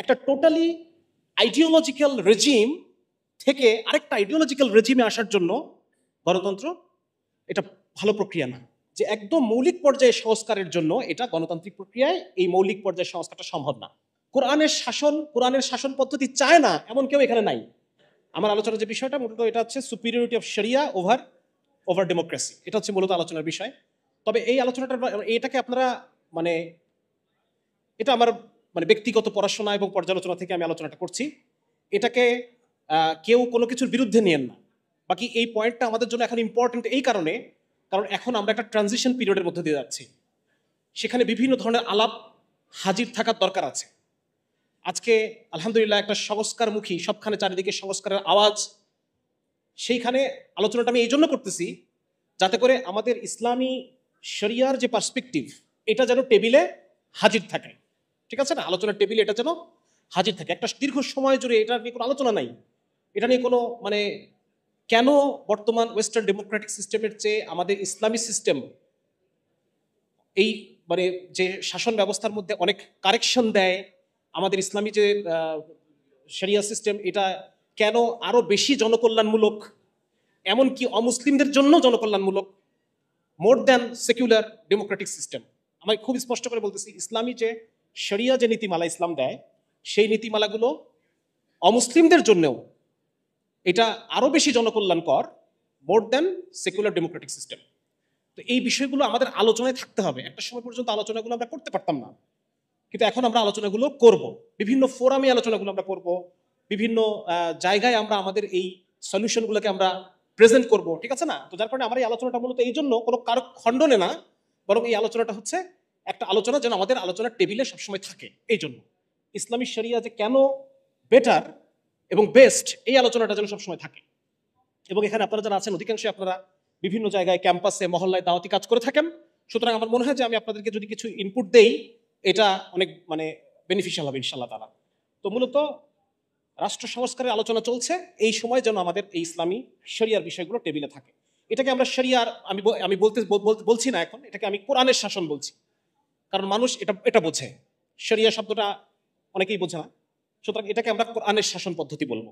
একটা totally ideological regime থেকে আরেকটা আইডিওলজিক্যাল রেজিমে আসার জন্য গণতন্ত্র এটা ভালো প্রক্রিয়া না। যে একদম মৌলিক পর্যায়ে সংস্কারের জন্য এটা গণতান্ত্রিক প্রক্রিয়ায় এই মৌলিক পর্যায়ে সংস্কারটা সম্ভব না। কোরআনের শাসন পদ্ধতি চায় না এমন কেউ এখানে নাই। আমার আলোচনার যে বিষয়টা মূলত এটা হচ্ছে সুপিরিয়রিটি অফ শরিয়া ওভার ডেমোক্রেসি, এটা হচ্ছে মূলত আলোচনার বিষয়। তবে এই আলোচনাটা এটাকে আপনারা মানে এটা আমার ব্যক্তিগত পড়াশোনা এবং পর্যালোচনা থেকে আমি আলোচনাটা করছি। এটাকে কেউ কোনো কিছুর বিরুদ্ধে নিয়েন না। বাকি এই পয়েন্টটা আমাদের জন্য এখন ইম্পর্টেন্ট এই কারণ এখন আমরা একটা ট্রানজিশন পিরিয়ডের মধ্যে দিয়ে যাচ্ছি। সেখানে বিভিন্ন ধরনের আলাপ হাজির থাকার দরকার আছে। আজকে আলহামদুলিল্লাহ একটা সংস্কারমুখী, সবখানে চারিদিকে সংস্কারের আওয়াজ, সেইখানে আলোচনাটা আমি এই জন্য করতেছি যাতে করে আমাদের ইসলামী শরিয়ার যে পার্সপেক্টিভ এটা যেন টেবিলে হাজির থাকে। ঠিক আছে না? আলোচনার টেবিলে এটা যেন হাজির থাকে। একটা দীর্ঘ সময় জুড়ে এটা নিয়ে কোনো আলোচনা নাই। এটা নিয়ে কোনো কেন বর্তমান ওয়েস্টার্ন ডেমোক্রেটিক সিস্টেমের চেয়ে আমাদের ইসলামী সিস্টেম এই যে শাসন ব্যবস্থার মধ্যে অনেক কারেকশন দেয়, আমাদের ইসলামী যে শরিয়া সিস্টেম এটা কেন আরো বেশি জনকল্যাণমূলক, এমনকি অমুসলিমদের জন্য জনকল্যাণমূলক, more than secular Democratic system. আমি খুব স্পষ্ট করে বলতেছি, ইসলামী যে শরিয়া যে নীতিমালা ইসলাম দেয়, সেই নীতিমালাগুলো অমুসলিমদের জন্যও এটা আরো বেশি জনকল্যাণকর, more than secular Democratic system. তো এই বিষয়গুলো আমাদের আলোচনায় থাকতে হবে। একটা সময় পর্যন্ত আলোচনাগুলো আমরা করতে পারতাম না, কিন্তু এখন আমরা আলোচনাগুলো করব। বিভিন্ন ফোরামে আলোচনাগুলো আমরা করব, বিভিন্ন জায়গায় আমরা আমাদের এই সলিউশনগুলোকে আমরা প্রেজেন্ট করব। ঠিক আছে না? তো যার কারণে আমার এই আলোচনাটা মূলত এই জন্য কোনো কারো খণ্ডনে না, বরং এই আলোচনাটা হচ্ছে একটা আলোচনা যেন আমাদের আলোচনার টেবিলে সবসময় থাকে। এই জন্য ইসলামী শরিয়া যে কেন বেটার এবং বেস্ট, এই আলোচনাটা যেন সবসময় থাকে। এবং এখানে আপনারা যারা আছেন অধিকাংশই আপনারা বিভিন্ন জায়গায় ক্যাম্পাসে মহল্লায় দাওয়াতি কাজ করে থাকেন। সুতরাং আমার মনে হয় যে আমি আপনাদেরকে যদি কিছু ইনপুট দেই এটা অনেক বেনিফিশিয়াল হবে ইনশাআল্লাহ তাআলা। তো মূলত রাষ্ট্র সংস্কারের আলোচনা চলছে, এই সময় যেন আমাদের এই ইসলামী শরিয়ার বিষয়গুলো টেবিলে থাকে। এটাকে আমরা শরিয়ার আমি বলছি না এখন, এটাকে আমি কোরআনের শাসন বলছি, কারণ মানুষ এটা বোঝে। শরিয়া শব্দটা অনেকেই বোঝে না, সুতরাং এটাকে আমরা কোরআনের শাসন পদ্ধতি বলবো।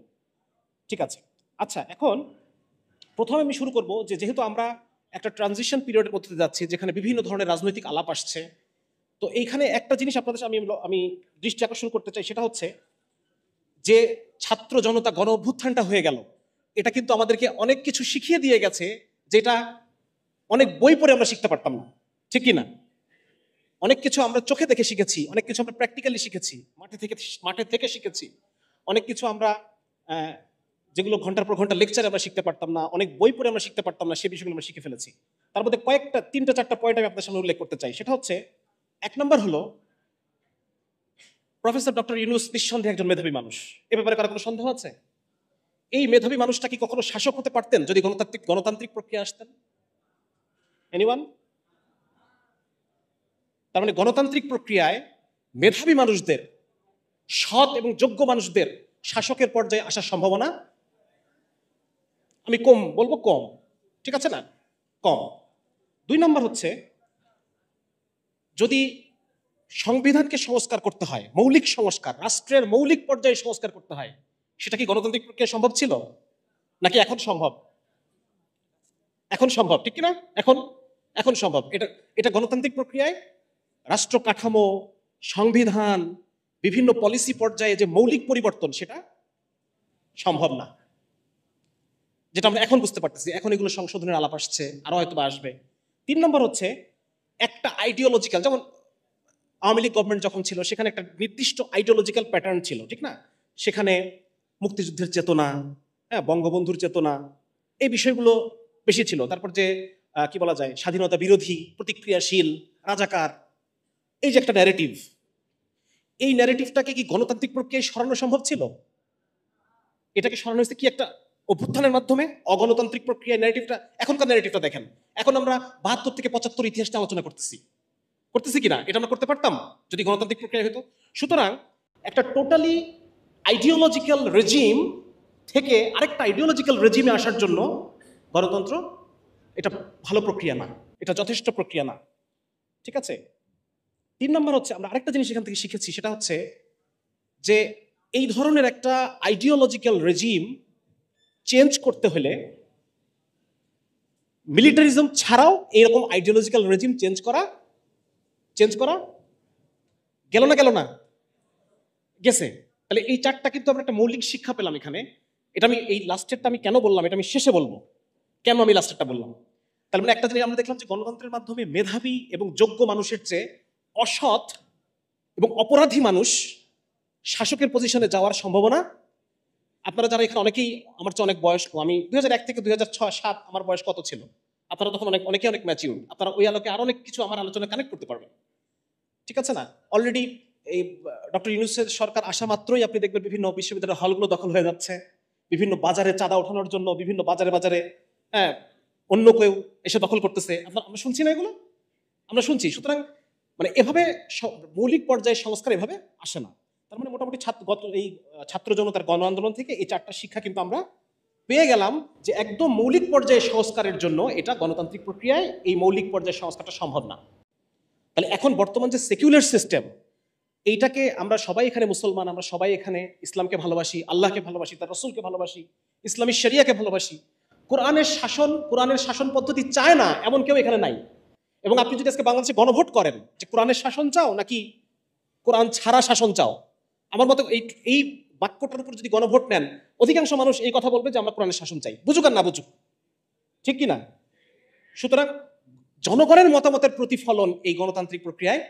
ঠিক আছে? আচ্ছা, এখন প্রথমে আমি শুরু করব যেহেতু আমরা একটা ট্রানজিশন পিরিয়ডের মধ্যে যাচ্ছি যেখানে বিভিন্ন ধরনের রাজনৈতিক আলাপ আসছে, তো এইখানে একটা জিনিস আপনাদের আমি দৃষ্টি আকর্ষণ করতে চাই, সেটা হচ্ছে যে ছাত্র জনতা গণ অভ্যুত্থানটা হয়ে গেল, এটা কিন্তু আমাদেরকে অনেক কিছু শিখিয়ে দিয়ে গেছে, যেটা অনেক বই পড়ে আমরা শিখতে পারতাম না। ঠিক কি না? অনেক কিছু আমরা চোখে দেখে শিখেছি, অনেক কিছু আমরা প্র্যাকটিক্যালি শিখেছি, মাঠে থেকে শিখেছি। অনেক কিছু আমরা যেগুলো ঘন্টার পর ঘন্টা লেকচারে আমরা শিখতে পারতাম না, অনেক বই পড়ে আমরা শিখতে পারতাম না, সেই বিষয়গুলো আমরা শিখে ফেলেছি। তার মধ্যে কয়েকটা 3-4টা পয়েন্ট আমি আপনার সামনে উল্লেখ করতে চাই। সেটা হচ্ছে, এক নম্বর হলো প্রফেসর ডক্টর ইউনূস নিঃসন্দেহে একজন মেধাবী মানুষ। এ ব্যাপারে কারো কোনো সন্দেহ আছে? এই মেধাবী মানুষটা কি কখনো শাসক হতে পারতেন যদি গণতান্ত্রিক প্রক্রিয়া আসতেন? এনিওয়ান? তার মানে গণতান্ত্রিক প্রক্রিয়ায় মেধাবী মানুষদের, সৎ এবং যোগ্য মানুষদের শাসকের পর্যায়ে আসার সম্ভাবনা আমি কম বলবো, কম। ঠিক আছে না? কম। 2 নম্বর হচ্ছে, যদি সংবিধানকে সংস্কার করতে হয়, মৌলিক সংস্কার, রাষ্ট্রের মৌলিক পর্যায়ে সংস্কার করতে হয়, সেটা কি গণতান্ত্রিক প্রক্রিয়া সম্ভব ছিল নাকি এখন সম্ভব? এখন সম্ভব, ঠিক কিনা? এখন সম্ভব। এটা গণতান্ত্রিক প্রক্রিয়ায় রাষ্ট্র কাঠামো, সংবিধান, বিভিন্ন পলিসি পর্যায়ে যে মৌলিক পরিবর্তন, সেটা সম্ভব না, যেটা আমরা এখন বুঝতে পারতেছি। এখন এগুলো সংশোধনের আলাপ আসছে, আরো হয়তো আসবে। 3 নম্বর হচ্ছে, একটা আইডিওলজিক্যাল, যেমন আওয়ামী লীগ গভর্নমেন্ট যখন ছিল সেখানে একটা নির্দিষ্ট আইডিওলজিক্যাল প্যাটার্ন ছিল, ঠিক না? সেখানে মুক্তিযুদ্ধের চেতনা, বঙ্গবন্ধুর চেতনা, এই বিষয়গুলো বেশি ছিল। তারপর যে কি বলা যায়, স্বাধীনতা বিরোধী, প্রতিক্রিয়াশীল, রাজাকার, এই যে একটা ন্যারেটিভ, এই ন্যারেটিভটাকে কি গণতান্ত্রিক প্রক্রিয়ায় সরানো সম্ভব ছিল? এটাকে সরানো হয়েছে কি একটা অভ্যুত্থানের মাধ্যমে, অগণতান্ত্রিক প্রক্রিয়ায় ন্যারেটিভটা। এখনকার ন্যারেটিভটা দেখেন, এখন আমরা 72 থেকে 75 ইতিহাসটা আলোচনা করতেছি কিনা? এটা আমরা করতে পারতাম যদি গণতান্ত্রিক প্রক্রিয়া হতো। সুতরাং একটা টোটালি আইডিওলজিক্যাল রেজিম থেকে আরেকটা আইডিওলজিক্যাল রেজিমে আসার জন্য গণতন্ত্র এটা ভালো প্রক্রিয়া না, এটা যথেষ্ট প্রক্রিয়া না। ঠিক আছে? 3 নম্বর হচ্ছে, আমরা আরেকটা জিনিস এখান থেকে শিখেছি, সেটা হচ্ছে যে এই ধরনের একটা আইডিওলজিক্যাল রেজিম চেঞ্জ করতে হলে মিলিটারিজম ছাড়াও এরকম আইডিওলজিক্যাল রেজিম চেঞ্জ করা গেল না গেছে। তাহলে এই চারটা কিন্তু আমরা একটা মৌলিক শিক্ষা পেলাম এখানে। এটা আমি এই লাস্টেরটা আমি কেন বললাম, এটা আমি শেষে বলবো কেন আমি লাস্টেরটা বললাম। তার মানে একটা জিনিস আমরা দেখলাম যে গণতন্ত্রের মাধ্যমে মেধাবী এবং যোগ্য মানুষের চেয়ে অসৎ এবং অপরাধী মানুষ শাসকের পজিশনে যাওয়ার সম্ভাবনা। আপনারা যারা এখানে অনেকেই আমার চেয়ে অনেক বয়স্ক, আমি 2001 থেকে 2006-07 আমার বয়স কত ছিল, আপনারা তখন অনেকে অনেক ম্যাচিউর, আপনারা ওই আলোকে আরো অনেক কিছু আমার আলোচনায় কানেক্ট করতে পারবেন। ঠিক আছে না? অলরেডি এই ডক্টর ইউনূসের সরকার আসা মাত্রই আপনি দেখবেন বিভিন্ন বিশ্ববিদ্যালয়ের হলগুলো দখল হয়ে যাচ্ছে, বিভিন্ন বাজারে চাঁদা ওঠানোর জন্য বিভিন্ন বাজারে হ্যাঁ অন্য কেউ এসে দখল করতেছে। আমরা শুনছি না এগুলো? আমরা শুনছি। সুতরাং মানে এভাবে মৌলিক পর্যায়ে সংস্কার এভাবে আসে না। তার মানে মোটামুটি এই ছাত্র জনতার গণ আন্দোলন থেকে এই চারটা শিক্ষা কিন্তু আমরা পেয়ে গেলাম যে একদম মৌলিক পর্যায়ে সংস্কারের জন্য এটা গণতান্ত্রিক প্রক্রিয়ায় এই মৌলিক পর্যায়ে সংস্কারটা সম্ভব না। তাহলে এখন বর্তমান যে সেকুলার সিস্টেম, এইটাকে আমরা সবাই এখানে মুসলমান, আমরা সবাই এখানে ইসলামকে ভালোবাসি, আল্লাহকে ভালোবাসি, তার রসুলকে ভালোবাসি, ইসলামী শরিয়াকে ভালোবাসি। কোরআনের শাসন পদ্ধতি চায় না এমন কেউ এখানে নাই। এবং আপনি যদি আজকে বাংলাদেশে গণভোট করেন যে কোরআনের শাসন চাও নাকি কোরআন ছাড়া শাসন চাও, আমার মতে এই বাক্যটার উপর যদি গণভোট নেন, অধিকাংশ মানুষ এই কথা বলবে যে আমরা কোরআনের শাসন চাই, বুঝুক আর না বুঝুক। ঠিক কি না? সুতরাং জনগণের মতামতের প্রতিফলন এই গণতান্ত্রিক প্রক্রিয়ায়,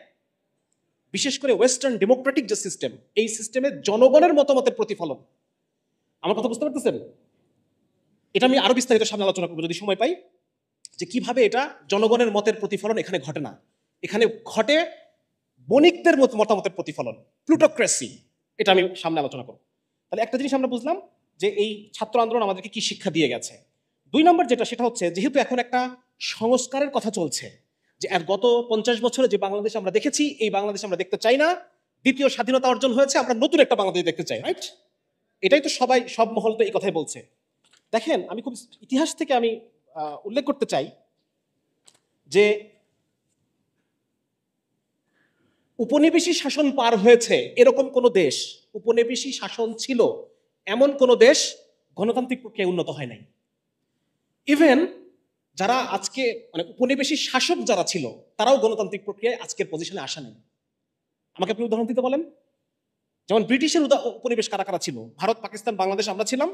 বিশেষ করে ওয়েস্টার্ন ডেমোক্রেটিক যে সিস্টেম, এই সিস্টেমে জনগণের মতামতের প্রতিফলন। আমার কথা বুঝতে পারতেছেন? এটা আমি আরো বিস্তারিত সামনে আলোচনা করবো যদি সময় পাই, যে কিভাবে এটা জনগণের মতের প্রতিফলন এখানে ঘটে না, এখানে ঘটে বণিকদের মতামতের প্রতিফলন, প্লুটোক্রেসি। এটা আমি সামনে আলোচনা করব। তাহলে একটা জিনিস আমরা বুঝলাম যে এই ছাত্র আন্দোলন আমাদেরকে কি শিক্ষা দিয়ে গেছে। 2 নম্বর যেটা, সেটা হচ্ছে যেহেতু এখন একটা সংস্কারের কথা চলছে, যে গত 50 বছরে যে বাংলাদেশ আমরা দেখেছি এই বাংলাদেশ আমরা দেখতে চাই না, দ্বিতীয় স্বাধীনতা অর্জন হয়েছে, আমরা নতুন একটা বাংলাদেশ দেখতে চাই, রাইট? এটাই তো সব মহল তো এই কথাই বলছে। দেখেন, আমি খুব ইতিহাস থেকে আমি উল্লেখ করতে চাই যে উপনিবেশিক শাসন পার হয়েছে এরকম কোন দেশ, উপনিবেশিক শাসন ছিল এমন কোন দেশ গণতান্ত্রিক প্রক্রিয়ায় উন্নত হয় নাই। ইভেন যারা আজকে মানে উপনিবেশিক শাসক যারা ছিল তারাও গণতান্ত্রিক প্রক্রিয়ায় আজকের পজিশনে আসা নেই। আমাকে আপনি উদাহরণ দিতে বলেন। যেমন ব্রিটিশের উপনিবেশ কারা কারা ছিল? ভারত, পাকিস্তান, বাংলাদেশ আমরা ছিলাম,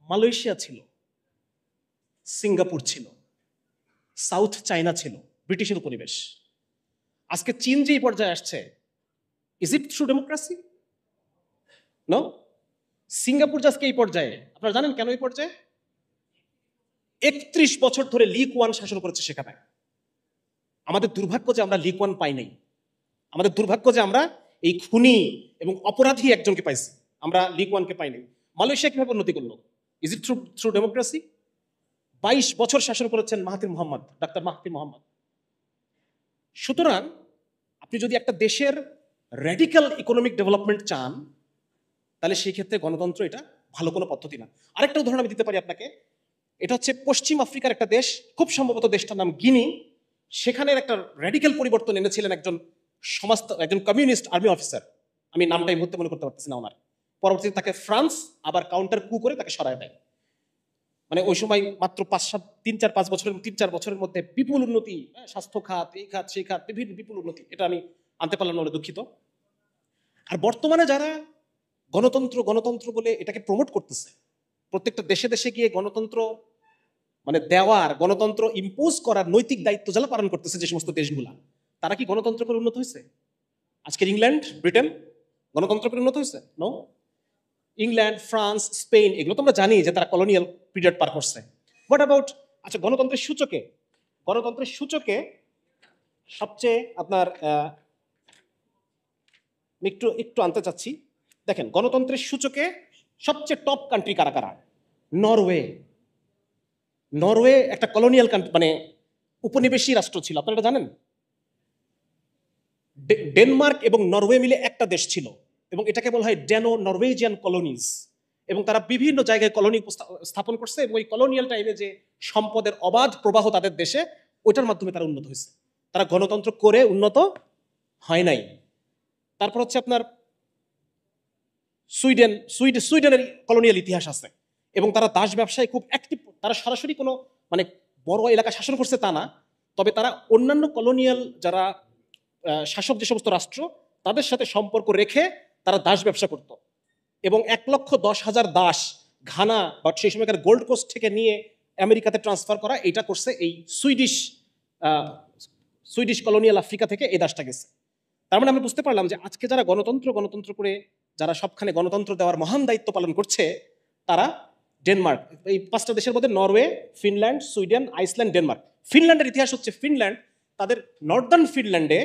মালয়েশিয়া ছিল, সিঙ্গাপুর ছিল, সাউথ চায়না ছিল ব্রিটিশের উপনিবেশ। আজকে চীন যে পর্যায়ে আসছে, is it through democracy? No. Singapore আজকে এই পর্যায়ে, আপনারা জানেন কেন এই পর্যায়ে? 31 বছর ধরে লি কুয়ান শাসন করেছে সেখানে। আমাদের দুর্ভাগ্য যে আমরা লি কুয়ান পাই নাই, আমাদের দুর্ভাগ্য যে আমরা এই খুনি এবং অপরাধী একজনকে পাইছি, আমরা লি কুয়ানকে পাই নাই। মালয়েশিয়া কিভাবে উন্নতি করলো? Is it through democracy? 22 বছর শাসন করেছেন ডাক্তার মাহাথির মোহাম্মদ। সুতরাং আপনি যদি একটা দেশের র্যাডিক্যাল ইকোনমিক ডেভেলপমেন্ট চান, তাহলে সেই ক্ষেত্রে গণতন্ত্র এটা ভালো কোনো পদ্ধতি না। আরেকটা উদাহরণ আমি দিতে পারি আপনাকে। এটা হচ্ছে পশ্চিম আফ্রিকার একটা দেশ, খুব সম্ভবত দেশটার নাম গিনি। সেখানের একটা র্যাডিক্যাল পরিবর্তন এনেছিলেন একজন কমিউনিস্ট আর্মি অফিসার, আমি নামটা এই মুহূর্তে মনে করতে পারতেছি না ওনার। পরবর্তীতে তাকে ফ্রান্স আবার কাউন্টার কু করে তাকে সরায় দেয়। মানে ওই সময় মাত্র 3-4 বছরের মধ্যে বিপুল উন্নতি, স্বাস্থ্য খাত, এই খাত, সেই খাত, বিভিন্ন বিপুল উন্নতি। এটা আমি আনতে পারলাম না, দুঃখিত। আর বর্তমানে যারা গণতন্ত্র বলে এটাকে প্রমোট করতেছে, প্রত্যেকটা দেশে গিয়ে গণতন্ত্র মানে গণতন্ত্র ইম্পোজ করার নৈতিক দায়িত্ব যারা পালন করতেছে যে সমস্ত দেশগুলা, তারা কি গণতন্ত্র করে উন্নত হয়েছে? আজকের ইংল্যান্ড, ব্রিটেন গণতন্ত্র করে উন্নত হয়েছে? নো। ইংল্যান্ড, ফ্রান্স, স্পেন, এগুলো তো আমরা জানি যে তারা কলোনিয়াল পিরিয়ড পার করছে। হোয়াট অ্যাবাউট, আচ্ছা, গণতন্ত্রের সূচকে সবচেয়ে আপনার একটু আনতে চাচ্ছি। দেখেন, গণতন্ত্রের সূচকে সবচেয়ে টপ কান্ট্রি কারা কারা? নরওয়ে একটা কলোনিয়াল কান্ট্রি, মানে উপনিবেশী রাষ্ট্র ছিল, আপনারা এটা জানেন? ডেনমার্ক এবং নরওয়ে মিলে একটা দেশ ছিল, এবং এটাকে বলা হয় নরওয়েজিয়ান কলোনিজ। এবং তারা বিভিন্ন জায়গায় কলোনি স্থাপন করছে, এবং ওই কলোনিয়াল টাইমে যে সম্পদের অবাধ প্রবাহ তাদের দেশে, ওইটার মাধ্যমে তারা উন্নত হয়েছে। তারা গণতন্ত্র করে উন্নত হয় নাই। তারপর হচ্ছে আপনার সুইডেনের কলোনিয়াল ইতিহাস আছে, এবং তারা দাস ব্যবসায় খুব অ্যাক্টিভ। তারা সরাসরি কোনো মানে বড় এলাকা শাসন করছে তা না, তবে তারা অন্যান্য কলোনিয়াল যারা শাসক যে সমস্ত রাষ্ট্র তাদের সাথে সম্পর্ক রেখে তারা দাস ব্যবসা করত, এবং 1,10,000 দাস ঘানা বা সেই সময়কার গোল্ড কোস্ট থেকে নিয়ে আমেরিকাতে ট্রান্সফার করা, এটা করছে এই সুইডিশ কলোনিয়াল আফ্রিকা থেকে এই দাসটা গেছে। তার মানে আমরা বুঝতে পারলাম যে আজকে যারা গণতন্ত্র করে যারা সবখানে গণতন্ত্র দেওয়ার মহান দায়িত্ব পালন করছে, তারা ডেনমার্ক, এই 5টা দেশের মধ্যে Norway, Finland, Sweden, Iceland, Denmark. ফিনল্যান্ডের ইতিহাস হচ্ছে, ফিনল্যান্ড তাদের নর্দার্ন ফিনল্যান্ডে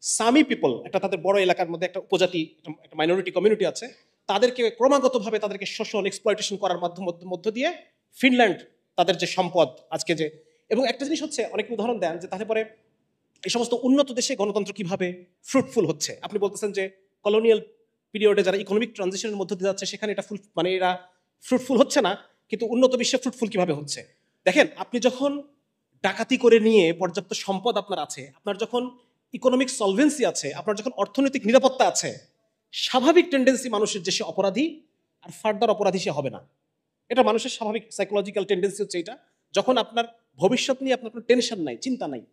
সামি পিপল, একটা তাদের বড় এলাকার মধ্যে একটা উপজাতি, একটা মাইনরিটি কমিউনিটি আছে, তাদেরকে ক্রমাগতভাবে তাদেরকে শোষণ এক্সপ্লয়টেশন করার মধ্য দিয়ে ফিনল্যান্ড তাদের যে সম্পদ আজকে যে, এবং একটা জিনিস হচ্ছে অনেকে উদাহরণ দেন যে তাহলে পরে এই সমস্ত উন্নত দেশে গণতন্ত্র কিভাবে ফ্রুটফুল হচ্ছে। আপনি বলতেছেন যে কলোনিয়াল পিরিয়ডে যারা ইকোনমিক ট্রানজিশনের মধ্যে দিয়ে যাচ্ছে সেখানে এটা মানে এরা ফ্রুটফুল হচ্ছে না, কিন্তু উন্নত বিশ্বে ফ্রুটফুল কিভাবে হচ্ছে। দেখেন, আপনি যখন ডাকাতি করে নিয়ে পর্যাপ্ত সম্পদ আপনার আছে, আপনার যখন ইকোনমিক সলভেন্সি আছে, আপনার যখন অর্থনৈতিক নিরাপত্তা আছে, স্বাভাবিক টেন্ডেন্সি মানুষের যে সে অপরাধী আর ফার্দার অপরাধী সে হবে না। এটা মানুষের স্বাভাবিক সাইকোলজিক্যাল টেন্ডেন্সি হচ্ছে এটা। যখন আপনার ভবিষ্যৎ নিয়ে আপনার কোনো টেনশন নাই, চিন্তা নাই,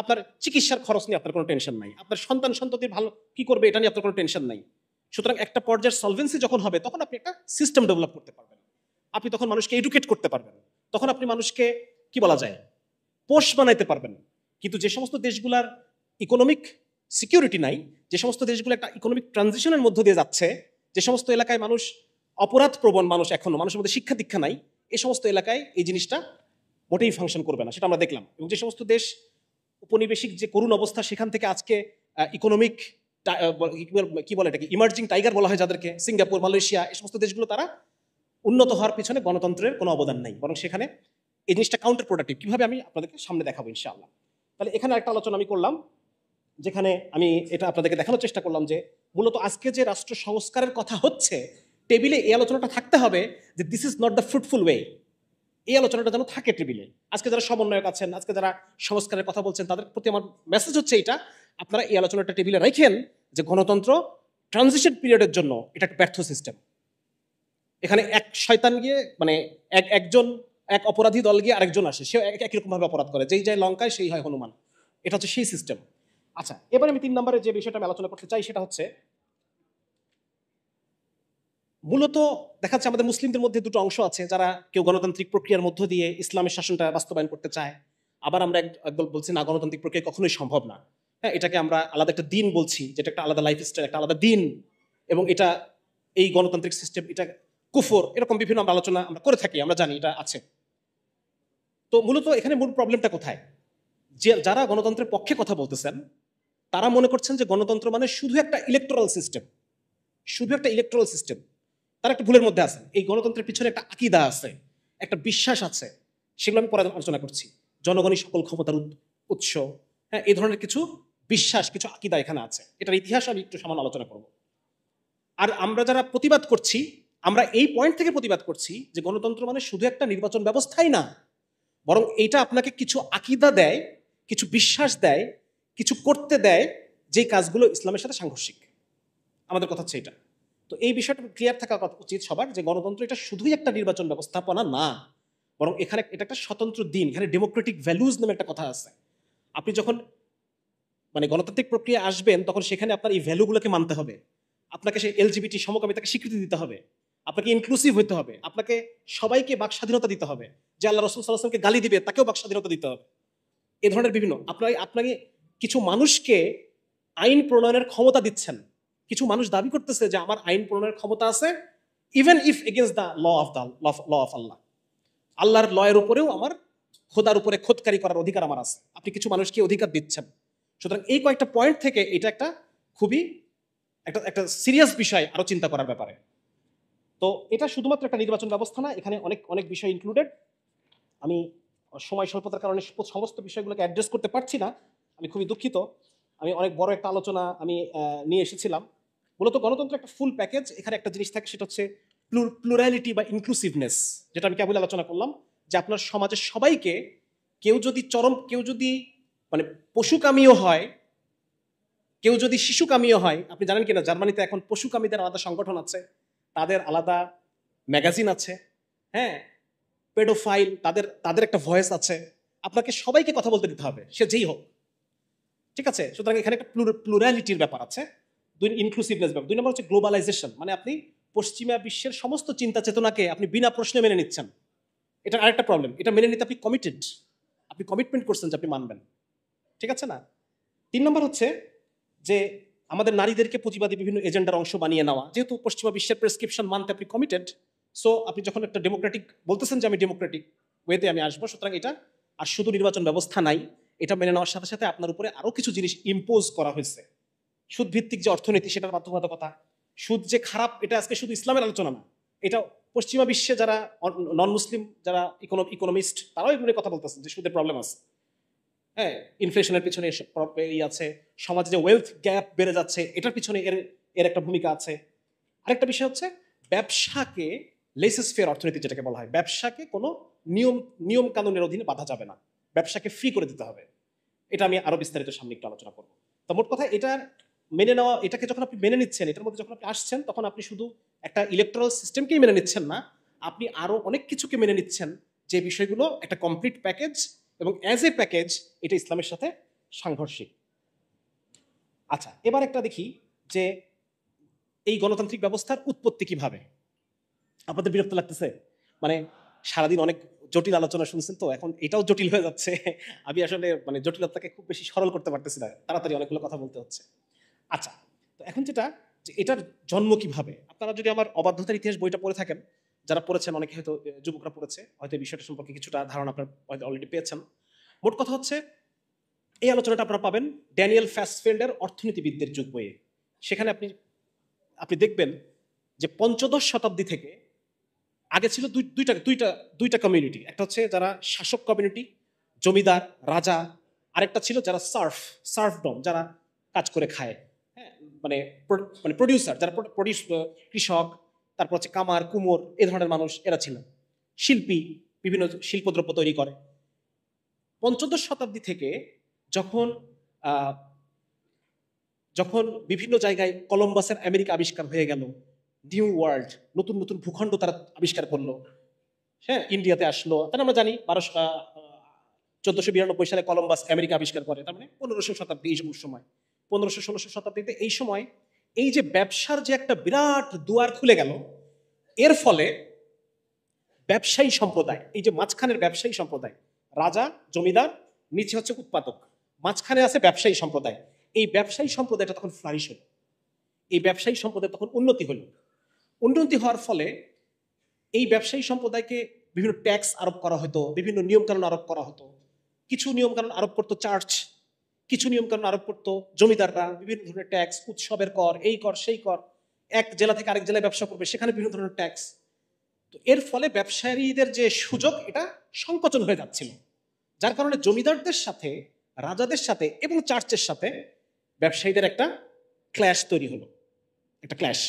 আপনার চিকিৎসার খরচ নিয়ে আপনার কোনো টেনশন নাই, আপনার সন্তান সন্ততির ভালো কি করবে এটা নিয়ে আপনার কোনো টেনশন নাই, সুতরাং একটা পর্যায়ের সলভেন্সি যখন হবে তখন আপনি একটা সিস্টেম ডেভেলপ করতে পারবেন, আপনি তখন মানুষকে এডুকেট করতে পারবেন, তখন আপনি মানুষকে কি বলা যায় পোষ বানাইতে পারবেন। কিন্তু যে সমস্ত দেশগুলার ইকোনমিক সিকিউরিটি নাই, যে সমস্ত দেশগুলো একটা ইকোনমিক ট্রানজিশনের মধ্য দিয়ে যাচ্ছে, যে সমস্ত এলাকায় মানুষ অপরাধ প্রবণ, মানুষ এখনো মানুষের মধ্যে শিক্ষা দীক্ষা নাই, এই সমস্ত এলাকায় এই জিনিসটা মোটেই ফাংশন করবে না, সেটা আমরা দেখলাম। এবং যে সমস্ত দেশ উপনিবেশিক যে করুণ অবস্থা, সেখান থেকে আজকে ইকোনমিক কি বলে এটাকে ইমার্জিং টাইগার বলা হয় যাদেরকে, সিঙ্গাপুর, মালয়েশিয়া, এই সমস্ত দেশগুলো তারা উন্নত হওয়ার পিছনে গণতন্ত্রের কোনো অবদান নাই, বরং সেখানে এই জিনিসটা কাউন্টার প্রোডাক্টিভ। কিভাবে আমি আপনাদেরকে সামনে দেখাবো ইনশাআল্লাহ। তাহলে এখানে একটা আলোচনা আমি করলাম, যেখানে আমি এটা আপনাদেরকে দেখানোর চেষ্টা করলাম যে মূলত আজকে যে রাষ্ট্র সংস্কারের কথা হচ্ছে, টেবিলে এই আলোচনাটা থাকতে হবে যে this is not the fruitful way. এই আলোচনাটা যেন থাকে টেবিলে। আজকে যারা সমন্বয়ক আছেন, আজকে যারা সংস্কারের কথা বলছেন, তাদের প্রতি আমার মেসেজ হচ্ছে এটা, আপনারা এই আলোচনাটা টেবিলে রাখেন যে গণতন্ত্র ট্রানজিশন পিরিয়ডের জন্য এটা একটা ব্যর্থ সিস্টেম। এখানে এক শয়তান গিয়ে মানে এক অপরাধী দল গিয়ে আরেকজন আসে, সে একই রকম ভাবে অপরাধ করে, যেই যায় লঙ্কায় সেই হয় হনুমান, এটা হচ্ছে সেই সিস্টেম। আচ্ছা, এবার আমি 3 নম্বরে যে বিষয়টা আমি আলোচনা করতে চাই সেটা হচ্ছে মূলত দেখা যাচ্ছে আমাদের মুসলিমদের মধ্যে দুটো অংশ আছে, যারা কেউ গণতান্ত্রিক প্রক্রিয়ার মধ্য দিয়ে ইসলামের শাসনটা বাস্তবায়ন করতে চায়, আবার আমরা একদল বলছি না, গণতান্ত্রিক প্রক্রিয়া কখনোই সম্ভব না। হ্যাঁ, এটাকে আমরা আলাদা একটা দিন বলছি, যেটা একটা আলাদা লাইফস্টাইল, একটা আলাদা দিন, এবং এটা এই গণতান্ত্রিক সিস্টেম এটা কুফর, এরকম বিভিন্ন আলোচনা আমরা করে থাকি, আমরা জানি এটা আছে। তো মূলত এখানে মূল প্রবলেমটা কোথায়? যে যারা গণতন্ত্রের পক্ষে কথা বলতেছেন তারা মনে করছেন যে গণতন্ত্র মানে শুধু একটা ইলেকটোরাল সিস্টেম, শুধু একটা ইলেকটোরাল সিস্টেম। তারা একটা ভুলের মধ্যে আছেন। এই গণতন্ত্রের পিছনে একটা আকীদা আছে, একটা বিশ্বাস আছে, সেগুলো আমি পরে আলোচনা করছি। জনগণই সকল ক্ষমতার উৎস, হ্যাঁ, এই ধরনের কিছু বিশ্বাস, কিছু আকীদা এখানে আছে। এটার ইতিহাস আমি একটু সামান্য আলোচনা করব। আর আমরা যারা প্রতিবাদ করছি, আমরা এই পয়েন্ট থেকে প্রতিবাদ করছি যে গণতন্ত্র মানে শুধু একটা নির্বাচন ব্যবস্থাই না, বরং এইটা আপনাকে কিছু আকীদা দেয়, কিছু বিশ্বাস দেয়, কিছু করতে দেয়, যে কাজগুলো ইসলামের সাথে সাংঘর্ষিক। আমাদের কথা হচ্ছে এটা। তো এই বিষয়টা ক্লিয়ার থাকা উচিত সবার, যে গণতন্ত্র এটা শুধুই একটা নির্বাচন ব্যবস্থাপনা না, বরং এখানে এটা একটা স্বতন্ত্র দিন। এখানে ডেমোক্রেটিক ভ্যালুজ নামে একটা কথা আছে। আপনি যখন মানে গণতান্ত্রিক প্রক্রিয়া আসবেন, তখন সেখানে আপনার এই ভ্যালুগুলোকে মানতে হবে। আপনাকে সেই এলজিবিটি সমকামিতাকে স্বীকৃতি দিতে হবে, আপনাকে ইনক্লুসিভ হতে হবে, আপনাকে সবাইকে বাক স্বাধীনতা দিতে হবে, যে আল্লাহ রাসূল সাল্লাল্লাহু আলাইহি ওয়াসাল্লামকে গালি দিবে তাকেও বাক স্বাধীনতা দিতে হবে। এই ধরনের বিভিন্ন আপনাকে কিছু মানুষকে আইন প্রণয়নের ক্ষমতা দিচ্ছেন। কিছু মানুষ দাবি করতেছে যে আমার আইন প্রণয়নের ক্ষমতা আছে, even if against the law of Allah, আল্লাহর লয়ের উপরেও আমার, খোদার উপরে খোদকারি করার অধিকার আমার আছে। আপনি কিছু মানুষকে অধিকার দিচ্ছেন। সুতরাং এই কয়েকটা পয়েন্ট থেকে এটা একটা খুবই একটা সিরিয়াস বিষয়, আরো চিন্তা করার ব্যাপারে। তো এটা শুধুমাত্র একটা নির্বাচন ব্যবস্থা না, এখানে অনেক অনেক বিষয় ইনক্লুডেড। আমি সময় স্বল্পতার কারণে সমস্ত বিষয়গুলোকে অ্যাড্রেস করতে পারছি না, আমি খুবই দুঃখিত। আমি অনেক বড় একটা আলোচনা আমি নিয়ে এসেছিলাম। মূলত গণতন্ত্র একটা ফুল প্যাকেজ। এখানে একটা জিনিস থাকে, সেটা হচ্ছে প্লুরালিটি বা ইনক্লুসিভনেস, যেটা আমি কেবল আলোচনা করলাম, যে আপনার সমাজের সবাইকে, কেউ যদি মানে পশুকামীও হয়, কেউ যদি শিশুকামীও হয়। আপনি জানেন কিনা জার্মানিতে এখন পশুকামীদের আলাদা সংগঠন আছে, তাদের আলাদা ম্যাগাজিন আছে, হ্যাঁ, পেডোফাইল তাদের তাদের একটা ভয়েস আছে, আপনাকে সবাইকে কথা বলতে দিতে হবে, সে যেই হোক, ঠিক আছে? সুতরাং এখানে একটা প্লুরালিটির ব্যাপার আছে, দুই ইনক্লুসিভনেস ব্যাপার। 2 নম্বর হচ্ছে গ্লোবালাইজেশন, মানে আপনি পশ্চিমা বিশ্বের সমস্ত চিন্তা চেতনাকে আপনি বিনা প্রশ্নে মেনে নিচ্ছেন। এটা আরেকটা প্রবলেম, এটা মেনে নিতে আপনি কমিটেড, আপনি কমিটমেন্ট করছেন যে আপনি মানবেন, ঠিক আছে না? 3 নম্বর হচ্ছে যে আমাদের নারীদেরকে পুঁজিবাদী বিভিন্ন এজেন্ডার অংশ বানিয়ে নেওয়া, যেহেতু পশ্চিমা বিশ্বের প্রেসক্রিপশন মানতে আপনি কমিটেড, সো আপনি যখন একটা ডেমোক্রেটিক বলতেছেন যে আমি ডেমোক্রেটিক ওয়েতে আমি আসবো, সুতরাং এটা আর শুধু নির্বাচন ব্যবস্থা নাই, এটা মেনে নেওয়ার সাথে সাথে আপনার উপরে আরো কিছু জিনিস ইম্পোজ করা হয়েছে। সুদ ভিত্তিক যে অর্থনীতি, সেটার বাধ্যবাধকতা, সুদ যে খারাপ এটা আজকে শুধু ইসলামের আলোচনা না, এটা পশ্চিমা বিশ্বে যারা নন মুসলিম যারা ইকোনমিস্ট তারাও এগুলো নিয়ে কথা বলতেছেন যে সুদের প্রবলেম আছে, হ্যাঁ, ইনফ্লেশনের পিছনে এই আছে, সমাজে যে ওয়েলথ গ্যাপ বেড়ে যাচ্ছে এটার পিছনে এর এর একটা ভূমিকা আছে। আরেকটা বিষয় হচ্ছে ব্যবসাকে লেসেস ফেয়ার অর্থনীতি যেটাকে বলা হয়, ব্যবসাকে কোনো নিয়ম কানুনের অধীনে বাধা যাবে না, ব্যবসাকে ফ্রি করে দিতে হবে। এটা আমি আরো বিস্তারিত সামনে একটু আলোচনা করবো। তো মোট কথা এটার মেনে নেওয়া, এটাকে যখন আপনি মেনে নিচ্ছেন, এটার মধ্যে যখন আপনি আসছেন, তখন আপনি শুধু একটা ইলেকট্রাল সিস্টেমকেই মেনে নিচ্ছেন না, আপনি আরো অনেক কিছুকে মেনে নিচ্ছেন, যে বিষয়গুলো একটা কমপ্লিট প্যাকেজ, এবং অ্যাজ এ প্যাকেজ এটা ইসলামের সাথে সাংঘর্ষিক। আচ্ছা, এবার একটা দেখি যে এই গণতান্ত্রিক ব্যবস্থার উৎপত্তি কিভাবে। আপনাদের বিরক্ত লাগতেছে? মানে সারাদিন অনেক জটিল আলোচনা শুনছেন, তো এখন এটাও জটিল হয়ে যাচ্ছে। আমি আসলে মানে জটিলতাকে খুব বেশি সরল করতে পারতেছি না, তাড়াতাড়ি অনেকগুলো কথা বলতে হচ্ছে। আচ্ছা, তো এখন যেটা, যে এটার জন্ম কিভাবে, আপনারা যদি আমার অবাধ্যতার ইতিহাস বইটা পড়ে থাকেন, যারা পড়েছেন, অনেকে হয়তো যুবকরা পড়েছে, হয়তো এই বিষয়টা সম্পর্কে কিছুটা ধারণা আপনার হয়তো অলরেডি পেয়েছেন। মোট কথা হচ্ছে এই আলোচনাটা আপনারা পাবেন ড্যানিয়েল ফ্যাসফেল্ডের অর্থনীতিবিদদের যুগ বইয়ে। সেখানে আপনি আপনি দেখবেন যে পঞ্চদশ শতাব্দী থেকে, আগে ছিল দুইটা কমিউনিটি, একটা হচ্ছে যারা শাসক কমিউনিটি, জমিদার রাজা, আরেকটা ছিল যারা সার্ফডম, যারা কাজ করে খায়, হ্যাঁ, মানে মানে প্রডিউসার, যারা কৃষক, তারপর হচ্ছে কামার কুমোর, এই ধরনের মানুষ এরা ছিলেন, শিল্পী, বিভিন্ন শিল্পদ্রব্য তৈরি করে। পঞ্চদশ শতাব্দী থেকে যখন যখন বিভিন্ন জায়গায় কলম্বাসের আমেরিকা আবিষ্কার হয়ে গেল, নিউ ওয়ার্ল্ড, নতুন নতুন ভূখণ্ড তারা আবিষ্কার করলো, হ্যাঁ, ইন্ডিয়াতে আসলো, তাহলে আমরা জানি 1492 সালে কলম্বাস আমেরিকা আবিষ্কার করে, তার মানে 1500 শতাব্দী, এই সময় 1500-1600 শতাব্দীতে, এই সময় এই যে ব্যবসার যে একটা বিরাট দুয়ার খুলে গেল, এর ফলে ব্যবসায়ী সম্প্রদায়, এই যে মাঝখানের ব্যবসায়ী সম্প্রদায়, রাজা জমিদার, নিচে হচ্ছে উৎপাদক, মাঝখানে আছে ব্যবসায়ী সম্প্রদায়, এই ব্যবসায়ী সম্প্রদায়টা তখন ফ্লারিশ হলো, এই ব্যবসায়ী সম্প্রদায় তখন উন্নতি হলো। উন্নতি হওয়ার ফলে এই ব্যবসায়ী সম্প্রদায়কে বিভিন্ন ট্যাক্স আরোপ করা হতো, বিভিন্ন নিয়মকানুন আরোপ করা হতো। কিছু নিয়মকানুন আরোপ করতো চার্চ, কিছু নিয়মকানুন আরোপ করতো জমিদাররা, বিভিন্ন ধরনের ট্যাক্স, উৎসবের কর, এই কর সেই কর, এক জেলা থেকে আরেক জেলায় ব্যবসা করবে, সেখানে বিভিন্ন ধরনের ট্যাক্স। তো এর ফলে ব্যবসায়ীদের যে সুযোগ, এটা সংকোচন হয়ে যাচ্ছিল, যার কারণে জমিদারদের সাথে, রাজাদের সাথে এবং চার্চের সাথে ব্যবসায়ীদের একটা ক্ল্যাশ তৈরি হলো, একটা ক্ল্যাশ।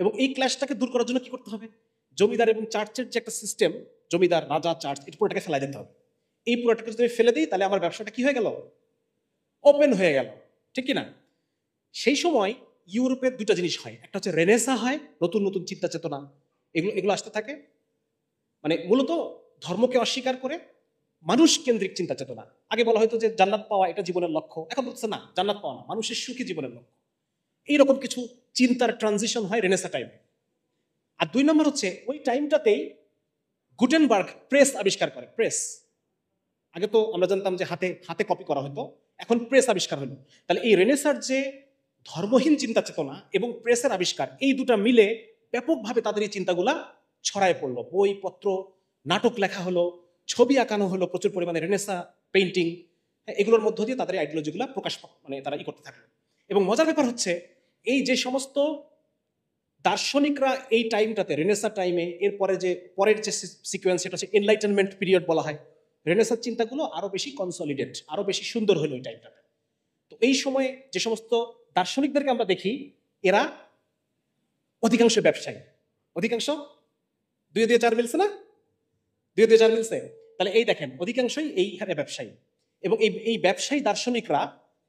এবং এই ক্ল্যাশটাকে দূর করার জন্য কি করতে হবে, জমিদার এবং চার্চের যে একটা সিস্টেম, জমিদার রাজা চার্চ, এটা পুরোটাকে ফেলাই দিতে হবে। এই পুরোটাকে যদি ফেলে দিই, তাহলে আমার ব্যবসাটা কি হয়ে গেল, ওপেন হয়ে গেল, ঠিক কিনা? সেই সময় ইউরোপের দুটো জিনিস হয়, একটা হচ্ছে রেনেসা হয়, নতুন নতুন চিন্তা চেতনা, এগুলো এগুলো আসতে থাকে, মানে মূলত ধর্মকে অস্বীকার করে মানুষ কেন্দ্রিক চিন্তা চেতনা। আগে বলা হয়তো যে জান্নাত পাওয়া এটা জীবনের লক্ষ্য, এখন বলছে না, জান্নাত পাওয়া না, মানুষের সুখী জীবনের লক্ষ্য। এইরকম কিছু চিন্তার ট্রানজিশন হয় রেনেসা টাইমে। আর 2 নম্বর হচ্ছে ওই টাইমটাতেই গুটেনবার্গ প্রেস আবিষ্কার করে। প্রেস, আগে তো আমরা জানতাম যে হাতে হাতে কপি করা হতো, এখন প্রেস আবিষ্কার হলো। তাহলে এই রেনেসার যে ধর্মহীন চিন্তা চেতনা এবং প্রেসের আবিষ্কার, এই দুটা মিলে ব্যাপকভাবে তাদের এই চিন্তাগুলা ছড়ায় পড়লো, বইপত্র, নাটক লেখা হলো, ছবি আঁকানো হলো প্রচুর পরিমাণে, রেনেসা পেইন্টিং, এগুলোর মধ্য দিয়ে তাদের আইডিওলজিগুলো প্রকাশ, মানে তারা করতে থাকলো। এবং মজার ব্যাপার হচ্ছে এই যে সমস্ত দার্শনিকরা এই টাইমটাতে, রেনেসা টাইমে, এরপরে যে পরের যে সিকোয়েন্স, সেটা হচ্ছে এনলাইটেনমেন্ট পিরিয়ড বলা হয়, রেনেসার চিন্তাগুলো আরো বেশি কনসলিডেট, আরো বেশি সুন্দর হলো এই টাইমটাতে। তো এই সময়ে যে সমস্ত দার্শনিকদেরকে আমরা দেখি, এরা অধিকাংশ ব্যবসায়ী, অধিকাংশ 2-4 মিলছে না, 2-4 মিলছে। তাহলে এই দেখেন অধিকাংশই এইখানে ব্যবসায়ী, এবং এই ব্যবসায়ী দার্শনিকরা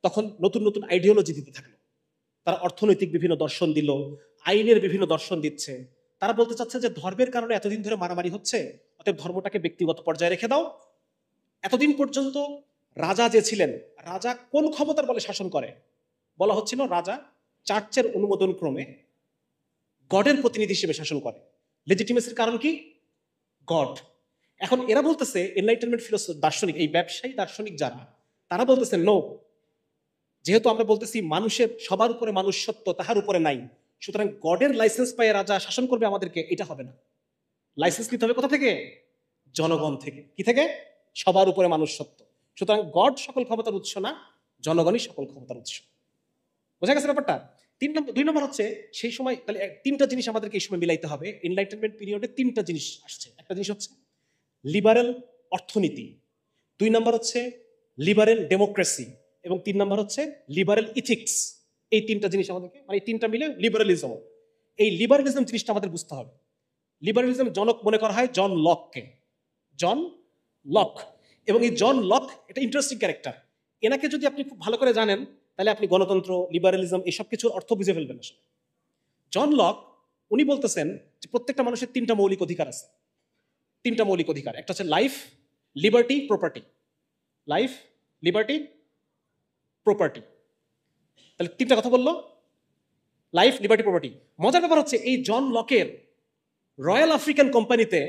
তখন নতুন নতুন আইডিওলজি দিতে থাকলো। তারা অর্থনৈতিক বিভিন্ন দর্শন দিল, আইনের বিভিন্ন দর্শন দিচ্ছে। তারা বলতে চাচ্ছে যে ধর্মের কারণে এতদিন ধরে মারামারি হচ্ছে, অতএব ধর্মটাকে ব্যক্তিগত পর্যায়ে রেখে দাও। এতদিন পর্যন্ত রাজা যে ছিলেন, রাজা কোন ক্ষমতার বলে শাসন করে? বলা হচ্ছিল রাজা চার্চের অনুমোদন ক্রমে গডের প্রতিনিধি হিসেবে শাসন করে। লেজিটিমেসির কারণ কি? গড। এখন এরা বলতেছে, এনলাইটেনমেন্ট ফিলোসফি দার্শনিক, এই ব্যবসায়ী দার্শনিক যারা, তারা বলতেছে নো, যেহেতু আমরা বলতেছি মানুষের সবার উপরে মানুষ সত্য, তাহার উপরে নাই, সুতরাং গডের লাইসেন্স পাইয়ে রাজা শাসন করবে আমাদেরকে, এটা হবে না। লাইসেন্স নিতে হবে কোথা থেকে? জনগণ থেকে। কি থেকে? সবার উপরে মানুষ সত্য। সুতরাং গড সকল ক্ষমতার উৎস না, জনগণই সকল ক্ষমতার উৎস। বোঝা গেছে ব্যাপারটা? 2 নম্বর হচ্ছে সেই সময়, তাহলে 3টা জিনিস আমাদেরকে এই সময় মিলাইতে হবে। এনলাইটেনমেন্ট পিরিয়ডে 3টা জিনিস আসছে। একটা জিনিস হচ্ছে লিবারেল অর্থনীতি, 2 নম্বর হচ্ছে লিবারেল ডেমোক্রেসি, এবং 3 নম্বর হচ্ছে লিবারেল ইথিক্স। এই 3টা জিনিস আমাদেরকে, মানে এই 3টা মিলে লিবারেলিজম। এই লিবারেলিজম জিনিসটা আমাদের বুঝতে হবে। লিবারেলিজম জনক মনে করা হয় জন লককে, জন লক। এবং এই জন লক এটা ইন্টারেস্টিং ক্যারেক্টার। এনাকে যদি আপনি খুব ভালো করে জানেন, তাহলে আপনি গণতন্ত্র, লিবারেলিজম এসব কিছুর অর্থ বুঝে ফেলবেন। আসলে জন লক উনি বলতেছেন যে প্রত্যেকটা মানুষের 3টা মৌলিক অধিকার আছে। 3টা মৌলিক অধিকার, একটা হচ্ছে life, liberty, property. Life, liberty, property. তাহলে 3টা কথা বললো, লাইফ, লিবার্টি, প্রপার্টি। মজার ব্যাপার হচ্ছে এই জন লকের রয়্যাল আফ্রিকান কোম্পানিতে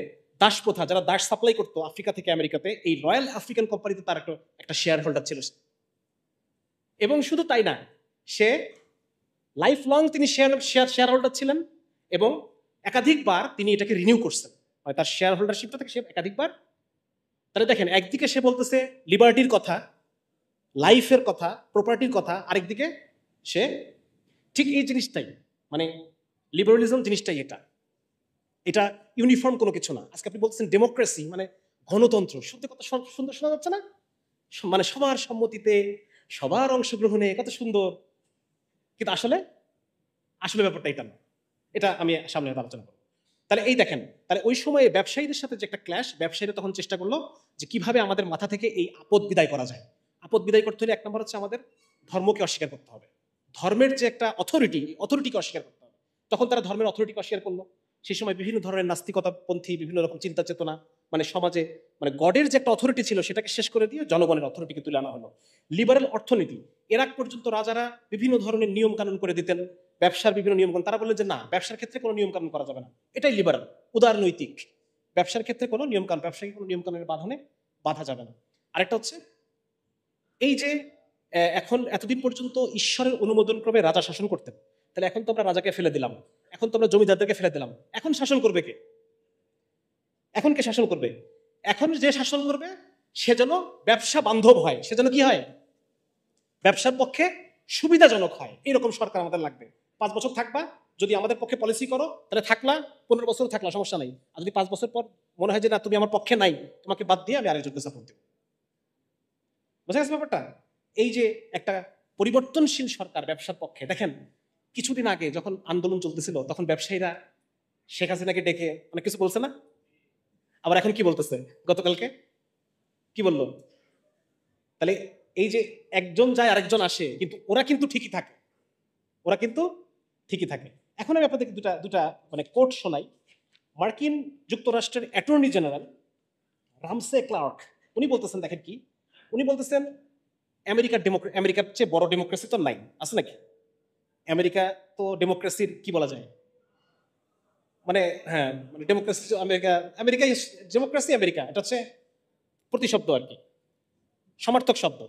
দাস প্রথা, যারা দাস সাপ্লাই করতো আফ্রিকা থেকে আমেরিকাতে, এই রয়্যাল আফ্রিকান কোম্পানিতে তার একটা শেয়ার হোল্ডার ছিল। এবং শুধু তাই না, সে লাইফ লং তিনি শেয়ার হোল্ডার ছিলেন, এবং একাধিকবার তিনি এটাকে রিনিউ করছেন, মানে তার শেয়ার হোল্ডারশিপটা থেকে সে একাধিকবার। তাহলে দেখেন, একদিকে সে বলতেছে লিবার্টির কথা, লাইফের কথা, প্রপার্টির কথা, আরেকদিকে সে ঠিক এই জিনিসটাই, মানে লিবারেলিজম জিনিসটাই এটা, এটা ইউনিফর্ম কোনো কিছু না। আজকে আপনি বলতেছেন ডেমোক্রেসি মানে গণতন্ত্র, শুনতে কত সুন্দর শোনা যাচ্ছে না? মানে সবার সম্মতিতে, সবার অংশগ্রহণে, কত সুন্দর। কিন্তু আসলে আসলে ব্যাপারটা এটা না। এটা আমি সামনে আলোচনা করবো। তাহলে এই দেখেন, তাহলে ওই সময়ে ব্যবসায়ীদের সাথে যে একটা ক্ল্যাশ, ব্যবসায়ীরা তখন চেষ্টা করলো যে কিভাবে আমাদের মাথা থেকে এই আপদ বিদায় করা যায়। আপদ বিদায় করতে হলে 1 নম্বর হচ্ছে আমাদের ধর্মকে অস্বীকার করতে হবে। ধর্মের যে একটা অথরিটিকে অস্বীকার করতে হবে। তখন তারা ধর্মের অথরিটিকে অস্বীকার করলো। সেই সময় বিভিন্ন ধরনের নাস্তিকতাপন্থী বিভিন্ন রকম চিন্তা চেতনা, মানে সমাজে, মানে গডের যে একটা অথরিটি ছিল সেটাকে শেষ করে দিয়ে জনগণের অথরিটিকে তুলে আনা হলো। লিবারেল অর্থনীতি, এর আগ পর্যন্ত রাজারা বিভিন্ন ধরনের নিয়ম কানুন করে দিতেন, ব্যবসার বিভিন্ন নিয়মকানুন। তারা বললেন যে না, ব্যবসার ক্ষেত্রে কোনো নিয়ম কানুন করা যাবে না, এটাই লিবারাল, উদারনৈতিক। ব্যবসার ক্ষেত্রে কোনো নিয়মকানুন, ব্যবসায়িক কোনো নিয়মকানুনের বাঁধনে বাধা যাবে না। আরেকটা হচ্ছে এই যে এখন এতদিন পর্যন্ত ঈশ্বরের অনুমোদন ক্রমে রাজা শাসন করতেন, তাহলে এখন তো আমরা রাজাকে ফেলে দিলাম, এখন তো আমরা জমিদারদেরকে ফেলে দিলাম, এখন শাসন করবে কে? এখন কে শাসন করবে? এখন যে শাসন করবে সে যেন ব্যবসা বান্ধব হয়, সে যেন কি হয়? ব্যবসার পক্ষে সুবিধাজনক হয়, এরকম সরকার আমাদের লাগবে। 5 বছর থাকবা, যদি আমাদের পক্ষে পলিসি করো তাহলে থাকলা, 15 বছর থাকলা, সমস্যা নাই। আর যদি 5 বছর পর মনে হয় যে না তুমি আমার পক্ষে নাই, তোমাকে বাদ দিয়ে আমি আরেকজনকে সাপোর্ট দেব। বোঝা গেছে ব্যাপারটা? এই যে একটা পরিবর্তনশীল সরকার ব্যবসার পক্ষে। দেখেন, কিছুদিন আগে যখন আন্দোলন চলতেছিল তখন ব্যবসায়ীরা শেখ হাসিনাকে ডেকে অনেক কিছু বলছে না? আবার এখন কি বলতেছে? গতকালকে কি বললো? তাহলে এই যে একজন যায় আরেকজন আসে, কিন্তু ওরা কিন্তু ঠিকই থাকে, ওরা কিন্তু ঠিকই থাকে। এখন আমি আপনাদেরকে দুটা মানে কোট শোনাই। মার্কিন যুক্তরাষ্ট্রের অ্যাটর্নি জেনারেল রামসে ক্লার্ক উনি বলতেছেন, দেখেন কি উনি বলতেছেন, আমেরিকার চেয়ে বড় ডেমোক্রেসি তো নাই, আছে নাকি? আমেরিকা তো ডেমোক্রেসির কি বলা যায়, মানে হ্যাঁ, মানে ডেমোক্রেসি আমেরিকা ডেমোক্রেসি আমেরিকা, এটা হচ্ছে প্রতিশব্দ আর কি, সমার্থক শব্দ।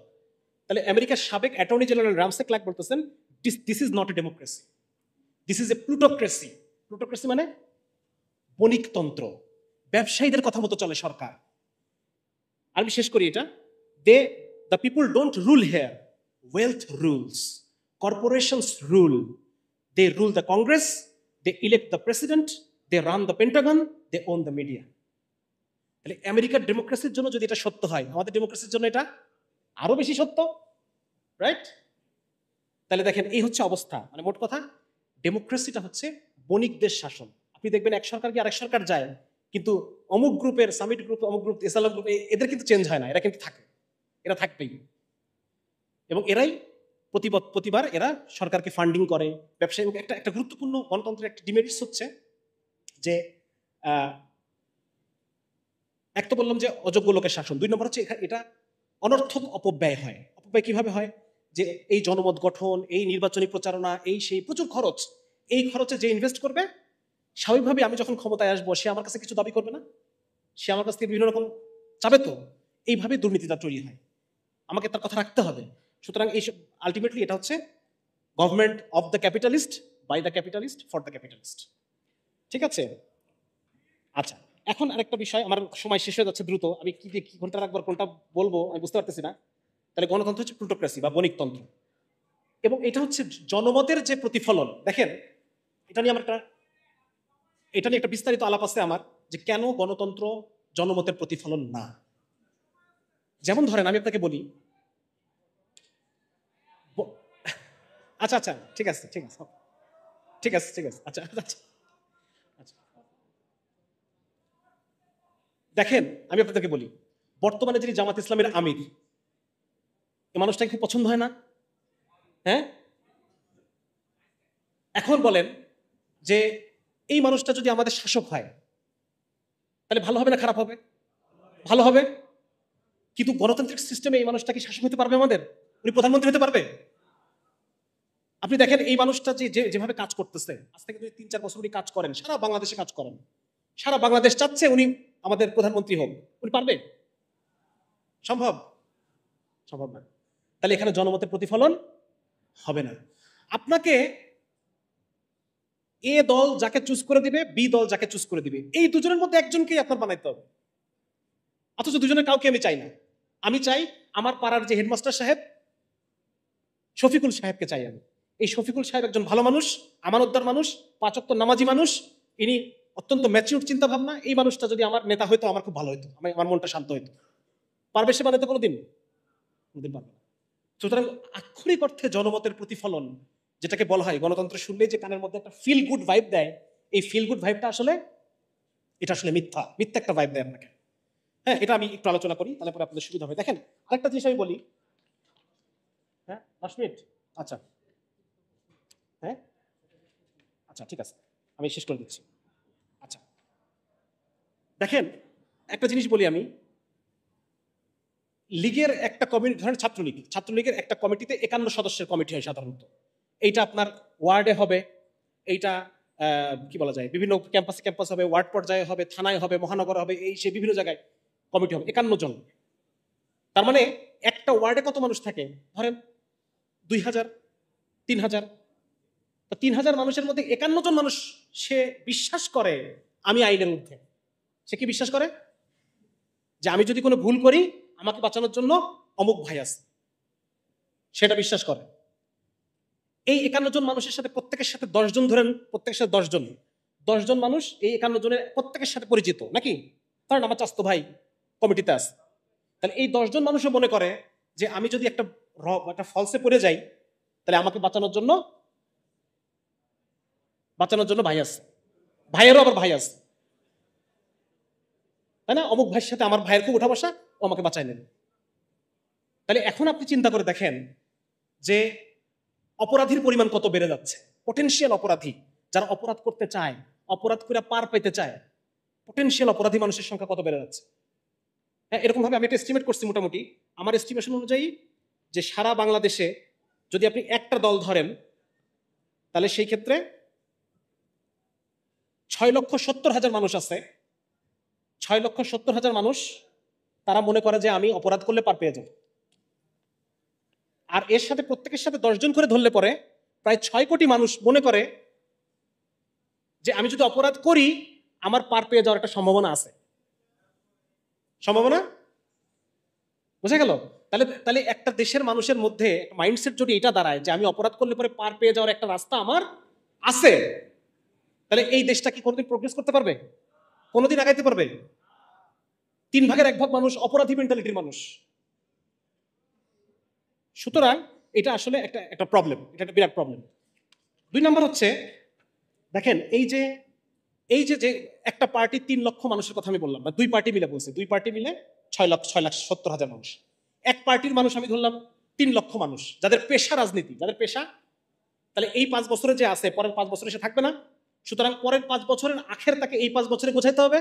তাহলে আমেরিকার সাবেক অ্যাটর্নি জেনারেল রামসে ক্লার্ক বলতেছেন, this is not a democracy, this is a plutocracy. Plutocracy মানে বণিকতন্ত্র, ব্যবসায়ীদের কথা মতো চলে সরকার। আমি শেষ করি এটা, the people don't rule here, wealth rules, corporations rule, they rule the Congress, they elect the president, they run the Pentagon, they own the media. তাহলে আমেরিকার ডেমোক্রেসির জন্য যদি এটা সত্য হয়, আমাদের ডেমোক্রেসির জন্য এটা আরো বেশি সত্য, রাইট? তাহলে দেখেন, এই হচ্ছে অবস্থা। মানে মোট কথা, ডেমোক্রেসিটা হচ্ছে বণিকদের শাসন। আপনি দেখবেন এক সরকার কি আরেক সরকার যায়, কিন্তু অমুক গ্রুপের, সামিট গ্রুপ, অমুক গ্রুপ, এসালাম গ্রুপ, এদের কিন্তু চেঞ্জ হয় না, এরা কিন্তু থাকে, এরা থাকবেই। এবং এরাই প্রতিবার এরা সরকারকে ফান্ডিং করে, ব্যবসায়ী। একটা একটা গুরুত্বপূর্ণ গণতন্ত্রের একটা ডিমেরিটস হচ্ছে যে এক তো বললাম যে অযোগ্য লোকের শাসন, 2 নম্বর হচ্ছে এটা অনর্থক অপব্যয় হয়। অপব্যয় কিভাবে হয়? যে এই জনমত গঠন, এই নির্বাচনী প্রচারণা, এই সেই প্রচুর খরচ, এই খরচে যে ইনভেস্ট করবে, স্বাভাবিকভাবে আমি যখন ক্ষমতায় আসবো সে আমার কাছে কিছু দাবি করবে না? সে আমার কাছ থেকে বিভিন্ন রকম চাবে তো। এইভাবে দুর্নীতিটা তৈরি হয়, আমাকে তার কথা রাখতে হবে। সুতরাং এই আলটিমেটলি এটা হচ্ছে government of the capitalist, by the capitalist, for the capitalist. ঠিক আছে? আচ্ছা, এখন আরেকটা বিষয়, আমার সময় শেষ হয়ে যাচ্ছে দ্রুত, আমি কি ঘন্টা রাখবার কোনটা বলবো আমি বুঝতে পারতেছি না। তাহলে গণতন্ত্র হচ্ছে প্লুটোক্রেসি বা বণিকতন্ত্র, এবং এটা হচ্ছে জনমতের যে প্রতিফলন। দেখেন, এটা নিয়ে একটা বিস্তারিত আলাপ আছে আমার, যে কেন গণতন্ত্র জনমতের প্রতিফলন না। যেমন ধরেন, আমি আপনাকে বলি, আচ্ছা আচ্ছা ঠিক আছে ঠিক আছে ঠিক আছে ঠিক আছে আচ্ছা আচ্ছা আচ্ছা। দেখেন, আমি আপনাদেরকে বলি, বর্তমানে যিনি জামাত ইসলামের আমির, এই মানুষটাকে খুব পছন্দ হয় না? হ্যাঁ, এখন বলেন যে এই মানুষটা যদি আমাদের শাসক হয় তাহলে ভালো হবে না খারাপ হবে? ভালো হবে। কিন্তু গণতান্ত্রিক সিস্টেমে এই মানুষটা কি শাসক হতে পারবে আমাদের? উনি প্রধানমন্ত্রী হতে পারবে? আপনি দেখেন এই মানুষটা যেভাবে কাজ করতেছে, আজ থেকে যদি 3-4 বছর উনি কাজ করেন, সারা বাংলাদেশে কাজ করেন, সারা বাংলাদেশ চাচ্ছে উনি আমাদের প্রধানমন্ত্রী হোক, উনি পারবে? সম্ভব? সম্ভব না। তাহলে এখানে জনমতের প্রতিফলন হবে না। আপনাকে এ দল যাকে চুজ করে দিবে, বি দল যাকে চুজ করে দিবে, এই দুজনের মধ্যে একজনকেই আপনার বানাইতে হবে। অথচ দুজনের কাউকে আমি চাই না। আমি চাই আমার পাড়ার যে হেডমাস্টার সাহেব, শফিকুল সাহেবকে চাই আমি। এই শফিকুল সাহেব একজন ভালো মানুষ, আমানতদার মানুষ, 5 ওয়াক্ত নামাজি মানুষ, ইনি অত্যন্ত ম্যাচিউর চিন্তা ভাবনা। এই মানুষটা যদি আমার নেতা হইতো আমার খুব ভালো হতো, আমার মনটা শান্ত হইতো। পারবে সে বানাইতে কোনোদিন? কোনোদিন পারবে না। সুতরাং আক্ষরিক অর্থে জনমতের প্রতিফলন, যেটাকে বলা হয় গণতন্ত্র শুনলেই যে কানের মধ্যে একটা ফিল গুড ভাইব দেয়, এই ফিল গুড ভাইবটা আসলে মিথ্যা একটা ভাইব দেয় আপনাকে। হ্যাঁ, এটা আমি একটু আলোচনা করি, তাহলে পরে আপনাদের সুবিধা হবে। দেখেন, আরেকটা জিনিস আমি বলি। হ্যাঁ, 10 মিনিট। আচ্ছা, হ্যাঁ আচ্ছা ঠিক আছে, আমি শেষ করে দিচ্ছি। আচ্ছা, দেখেন, একটা জিনিস বলি আমি, লীগের একটা কমিটি, ধরেন ছাত্রলীগের একটা কমিটিতে 51 সদস্যের কমিটি হয় সাধারণত। এইটা আপনার ওয়ার্ডে হবে, এইটা কি বলা যায়, বিভিন্ন ক্যাম্পাস হবে, ওয়ার্ড পর্যায়ে হবে, থানায় হবে, মহানগর হবে, এই সে বিভিন্ন জায়গায় কমিটি হবে, 51 জন। তার মানে একটা ওয়ার্ডে কত মানুষ থাকে? ধরেন 2000, 3000। 3000 মানুষের মধ্যে 51 জন মানুষ সে বিশ্বাস করে আমি আইনের ঊর্ধ্বে। সে কি বিশ্বাস করে? যে আমি যদি কোনো ভুল করি আমাকে বাঁচানোর জন্য অমুক ভাই আছে, সেটা বিশ্বাস করে। এই 51 জন মানুষের সাথে প্রত্যেকের সাথে 10 জন, ধরেন প্রত্যেকের সাথে 10 জন মানুষ এই 51 জনের প্রত্যেকের সাথে পরিচিত নাকি? কারণ আমার চাস্তো ভাই কমিটিতে আছে। তাহলে এই 10 জন মানুষও মনে করে যে আমি যদি একটা ফলসে পড়ে যাই তাহলে আমাকে বাঁচানোর জন্য ভাই আছে, ভাইয়েরও আবার ভাই আছে, তাই না? অমুক ভাইয়ের সাথে আমার ভাইয়ের খুব উঠা বসা, ও আমাকে বাঁচাই নেন। তাহলে এখন আপনি চিন্তা করে দেখেন যে অপরাধীর পরিমাণ কত বেড়ে যাচ্ছে। পটেনশিয়াল অপরাধী যারা অপরাধ করতে চায়, অপরাধ করে পার পেতে চায়, পটেনশিয়াল অপরাধী মানুষের সংখ্যা কত বেড়ে যাচ্ছে। হ্যাঁ, এরকম ভাবে আমি একটা এস্টিমেট করছি, মোটামুটি আমার এস্টিমেশন অনুযায়ী, যে সারা বাংলাদেশে যদি আপনি একটা দল ধরেন তাহলে সেই ক্ষেত্রে 6,70,000 মানুষ আছে। 6,70,000 মানুষ তারা মনে করে যে আমি অপরাধ করলে পার পেয়ে যাব। আর এর সাথে প্রত্যেকের সাথে 10 জন করে ধরলে পরে প্রায় 6 কোটি মানুষ মনে করে যে আমি যদি অপরাধ করি আমার পার পেয়ে যাওয়ার একটা সম্ভাবনা আছে। সম্ভাবনা বোঝা গেল? তাহলে একটা দেশের মানুষের মধ্যে মাইন্ডসেট যদি এটা দাঁড়ায় যে আমি অপরাধ করলে পরে পার পেয়ে যাওয়ার একটা রাস্তা আমার আছে, তাহলে এই দেশটা কি কোনোদিন প্রোগ্রেস করতে পারবে? কোনোদিন আগাইতে পারবে? 3/1 মানুষ অপরাধী মেন্টালিটির মানুষ। সুতরাং এটা আসলে একটা প্রবলেম, এটা একটা বিরাট প্রবলেম। 2 নম্বর হচ্ছে, দেখেন এই যে একটা পার্টি 3 লক্ষ মানুষের কথা আমি বললাম, বা 2 পার্টি মিলে বলছে, 2 পার্টি মিলে 6,70,000 মানুষ। এক পার্টির মানুষ আমি ধরলাম 3 লক্ষ মানুষ যাদের পেশা রাজনীতি, যাদের পেশা, তাহলে এই 5 বছরে যে আছে পরের 5 বছরে সে থাকবে না। সুতরাং পরের 5 বছরের আখের তাকে এই 5 বছরে গোছাইতে হবে।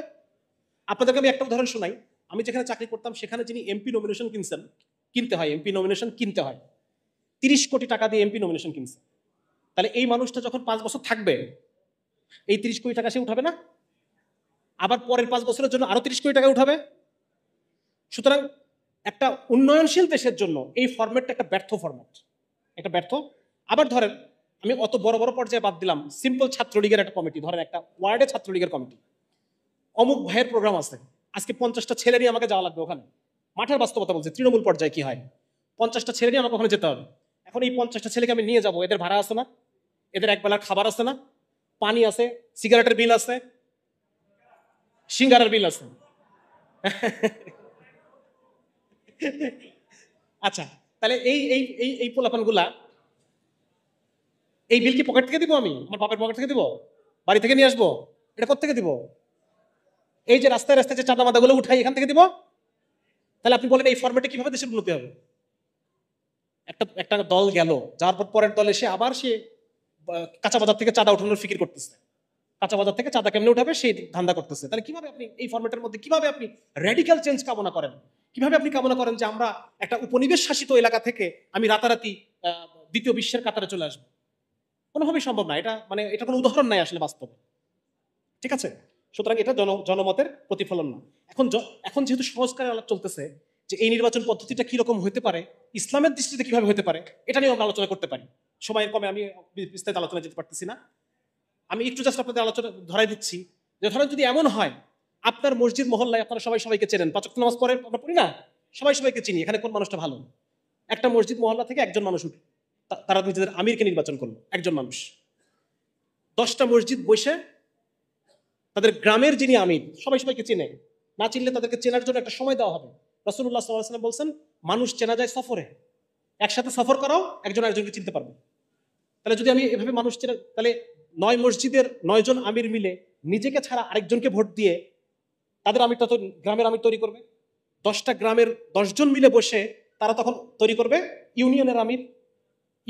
আপনাদেরকে আমি একটা উদাহরণ শোনাই। আমি যেখানে চাকরি করতাম সেখানে যিনি এমপি নমিনেশন কিনতে হয়, এমপি নমিনেশন কিনতে হয় 30 কোটি টাকা দিয়ে এমপি নমিনেশন কিনছে। তাহলে এই মানুষটা যখন 5 বছর থাকবে এই 30 কোটি টাকা সে উঠাবে না? আবার পরের 5 বছরের জন্য আরো 30 কোটি টাকা উঠাবে। সুতরাং একটা উন্নয়নশীল দেশের জন্য এই ফরম্যাটটা একটা ব্যর্থ ফরম্যাট, একটা ব্যর্থ। আবার ধরেন আমি অত বড় বড় পর্যায়ে বাদ দিলাম, সিম্পল ছাত্রলীগের একটা কমিটি, ধরেন একটা ওয়ার্ডে ছাত্রলীগের কমিটি, অমুক ভাইয়ের প্রোগ্রাম আছে, আজকে 50টা ছেলে নিয়ে আমাকে যাওয়া লাগবে ওখানে। মাঠের বাস্তবতা বলছে, তৃণমূল পর্যায়ে কি হয়, 50টা ছেলে নিয়ে আমাকে ওখানে যেতে হবে। এখন এই 50টা ছেলেকে আমি নিয়ে যাব, এদের ভাড়া আছে না, এদের একবেলার খাবার আছে না, পানি আছে, সিগারেটের বিল আছে, সিঙ্গারার বিল আছে। আচ্ছা, তাহলে এই এই এই এই পোলাপানগুলা এই বিল কি পকেট থেকে দিব? আমি আমার বাপের পকেট থেকে দিব? বাড়ি থেকে নিয়ে আসবো? এটা কোত্থেকে দিব? এই যে রাস্তায় রাস্তায় যে চাঁদা মাদাগুলো উঠাই এখান থেকে দিব? তাহলে আপনি বলেন এই ফরম্যাটে কিভাবে দেশের উন্নতি হবে? একটা একটা দল গেল, যাওয়ার পর পরের দল এসে আবার সে কাঁচা বাজার থেকে চাঁদা উঠানোর ফিকির করতেছে, কাঁচা বাজার থেকে চাঁদা কেমনে উঠাবে সেই ধান্দা করতেছে। তাহলে কিভাবে আপনি এই ফরম্যাটের মধ্যে কিভাবে আপনি র্যাডিক্যাল চেঞ্জ কামনা করেন? কিভাবে আপনি কামনা করেন যে আমরা একটা উপনিবেশ শাসিত এলাকা থেকে আমি রাতারাতি দ্বিতীয় বিশ্বের কাতারে চলে আসবো? কোনোভাবেই সম্ভব না। এটা মানে এটা কোনো উদাহরণ নাই আসলে বাস্তবে, ঠিক আছে? সুতরাং এটা জনমতের প্রতিফলন না। এখন যেহেতু সংস্কারের আলাপ চলতেছে যে এই নির্বাচন পদ্ধতিটা কিরকম হতে পারে, ইসলামের দৃষ্টিতে কিভাবে হতে পারে, এটা নিয়ে আমরা আলোচনা করতে পারি। সময়ের কমে আমি বিস্তারিত আলোচনা যেতে পারতেছি না। আমি একটু জাস্ট আপনাদের আলোচনা ধরাই দিচ্ছি যে ধরেন যদি এমন হয় আপনার মসজিদ মহল্লায় আপনারা সবাই সবাইকে চেনেন, 5 ওয়াক্ত নামাজ পড়ে আমরা পড়ি না, সবাই সবাইকে চিনি, এখানে কোন মানুষটা ভালো। একটা মসজিদ মহল্লা থেকে একজন মানুষ উঠে, তারা নিজেদের আমিরকে নির্বাচন করলো, একজন মানুষ। 10টা মসজিদ বসে তাদের গ্রামের যিনি আমির, সবাই সবাইকে চেনে, না চিনলে তাদেরকে চেনার জন্য একটা সময় দেওয়া হবে। রাসূলুল্লাহ সাল্লাল্লাহু আলাইহি ওয়াসাল্লাম বলছেন মানুষ চেনা যায় সফরে, একসাথে সফর করাও একজন আরেকজনকে চিনতে পারবে। তাহলে যদি আমি এভাবে মানুষ চেনা, তাহলে 9 মসজিদের 9 জন আমির মিলে নিজেকে ছাড়া আরেকজনকে ভোট দিয়ে তাদের আমিরটা তো গ্রামের আমির তৈরি করবে। 10টা গ্রামের 10 জন মিলে বসে তারা তখন তৈরি করবে ইউনিয়নের আমির।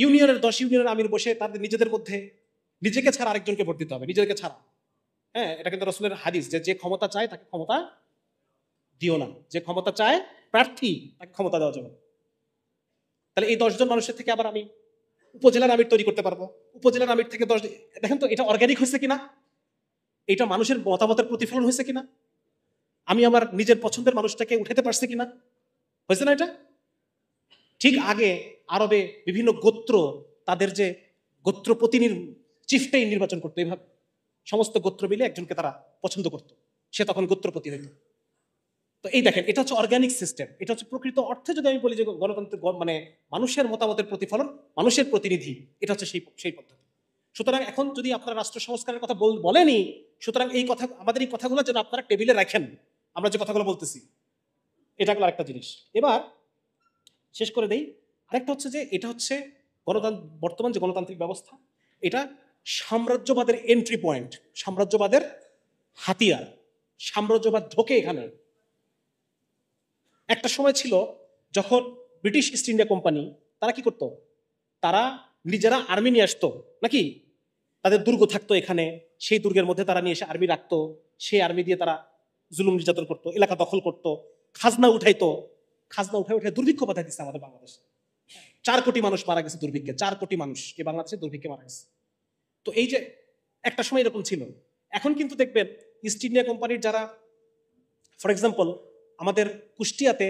ইউনিয়নের 10 ইউনিয়নের আমির বসে তাদের নিজেদের মধ্যে নিজেকে ছাড়া আরেকজনকে ভোট দিতে হবে, নিজেকে ছাড়া। হ্যাঁ, এটা কিন্তু রাসূলের হাদিস যে যে ক্ষমতা চায় তাকে ক্ষমতা দিও না, যে ক্ষমতা চায় প্রার্থী তাকে ক্ষমতা দেওয়া যাবে। তাহলে এই 10 জন মানুষের থেকে আবার আমি উপজেলার আমির তৈরি করতে পারবো। উপজেলার আমির থেকে 10, দেখেন তো এটা অর্গানিক হয়েছে কিনা, এটা মানুষের মতামতের প্রতিফলন হয়েছে কিনা, আমি আমার নিজের পছন্দের মানুষটাকে উঠাতে পারছি কিনা, হয়েছে না এটা? ঠিক আগে আরবে বিভিন্ন গোত্র তাদের যে গোত্রপতি চিফটাই নির্বাচন করতো, এইভাবে সমস্ত গোত্র মিলে একজনকে তারা পছন্দ করতো, সে তখন গোত্রপতি হইত। তো এই দেখেন, এটা হচ্ছে অর্গানিক সিস্টেম, এটা হচ্ছে প্রকৃত অর্থে যদি আমি বলি যে গণতন্ত্র মানে মানুষের মতামতের প্রতিফলন, মানুষের প্রতিনিধি, এটা হচ্ছে সেই পদ্ধতি। সুতরাং এখন যদি আপনারা রাষ্ট্র সংস্কারের কথা বলেনি, সুতরাং এই কথা, আমাদের এই কথাগুলো যেন আপনারা টেবিলে রাখেন, আমরা যে কথাগুলো বলতেছি এটা হলো আরেকটা জিনিস। এবার শেষ করে দেই, আরেকটা হচ্ছে যে এটা হচ্ছে বর্তমান যে গণতান্ত্রিক ব্যবস্থা, এটা সাম্রাজ্যবাদের এন্ট্রি পয়েন্ট, সাম্রাজ্যবাদের হাতিয়ার, সাম্রাজ্যবাদ ঢোকে এখানে। একটা সময় ছিল যখন ব্রিটিশ ইস্ট ইন্ডিয়া কোম্পানি তারা কি করতো, তারা নিজেরা আর্মি নিয়ে আসতো নাকি, তাদের দুর্গ থাকতো এখানে, সেই দুর্গের মধ্যে তারা নিয়ে এসে আর্মি রাখতো, সেই আর্মি দিয়ে তারা জুলুম নির্যাতন করতো, এলাকা দখল করতো, খাজনা উঠাইতো, খাজনা উঠে দুর্ভিক্ষ বাধা দিচ্ছে আমাদের বাংলাদেশে। 4 কোটি মানুষ মারা গেছে দুর্ভিক্ষে, 4 কোটি মানুষ এই বাংলাদেশে দুর্ভিক্ষে মারা গেছে। তো এই যে একটা সময় এরকম ছিল। এখন কিন্তু দেখবেন ইস্ট ইন্ডিয়া কোম্পানির যারা, ফর এক্সাম্পল আমাদের কুষ্টিয়াতে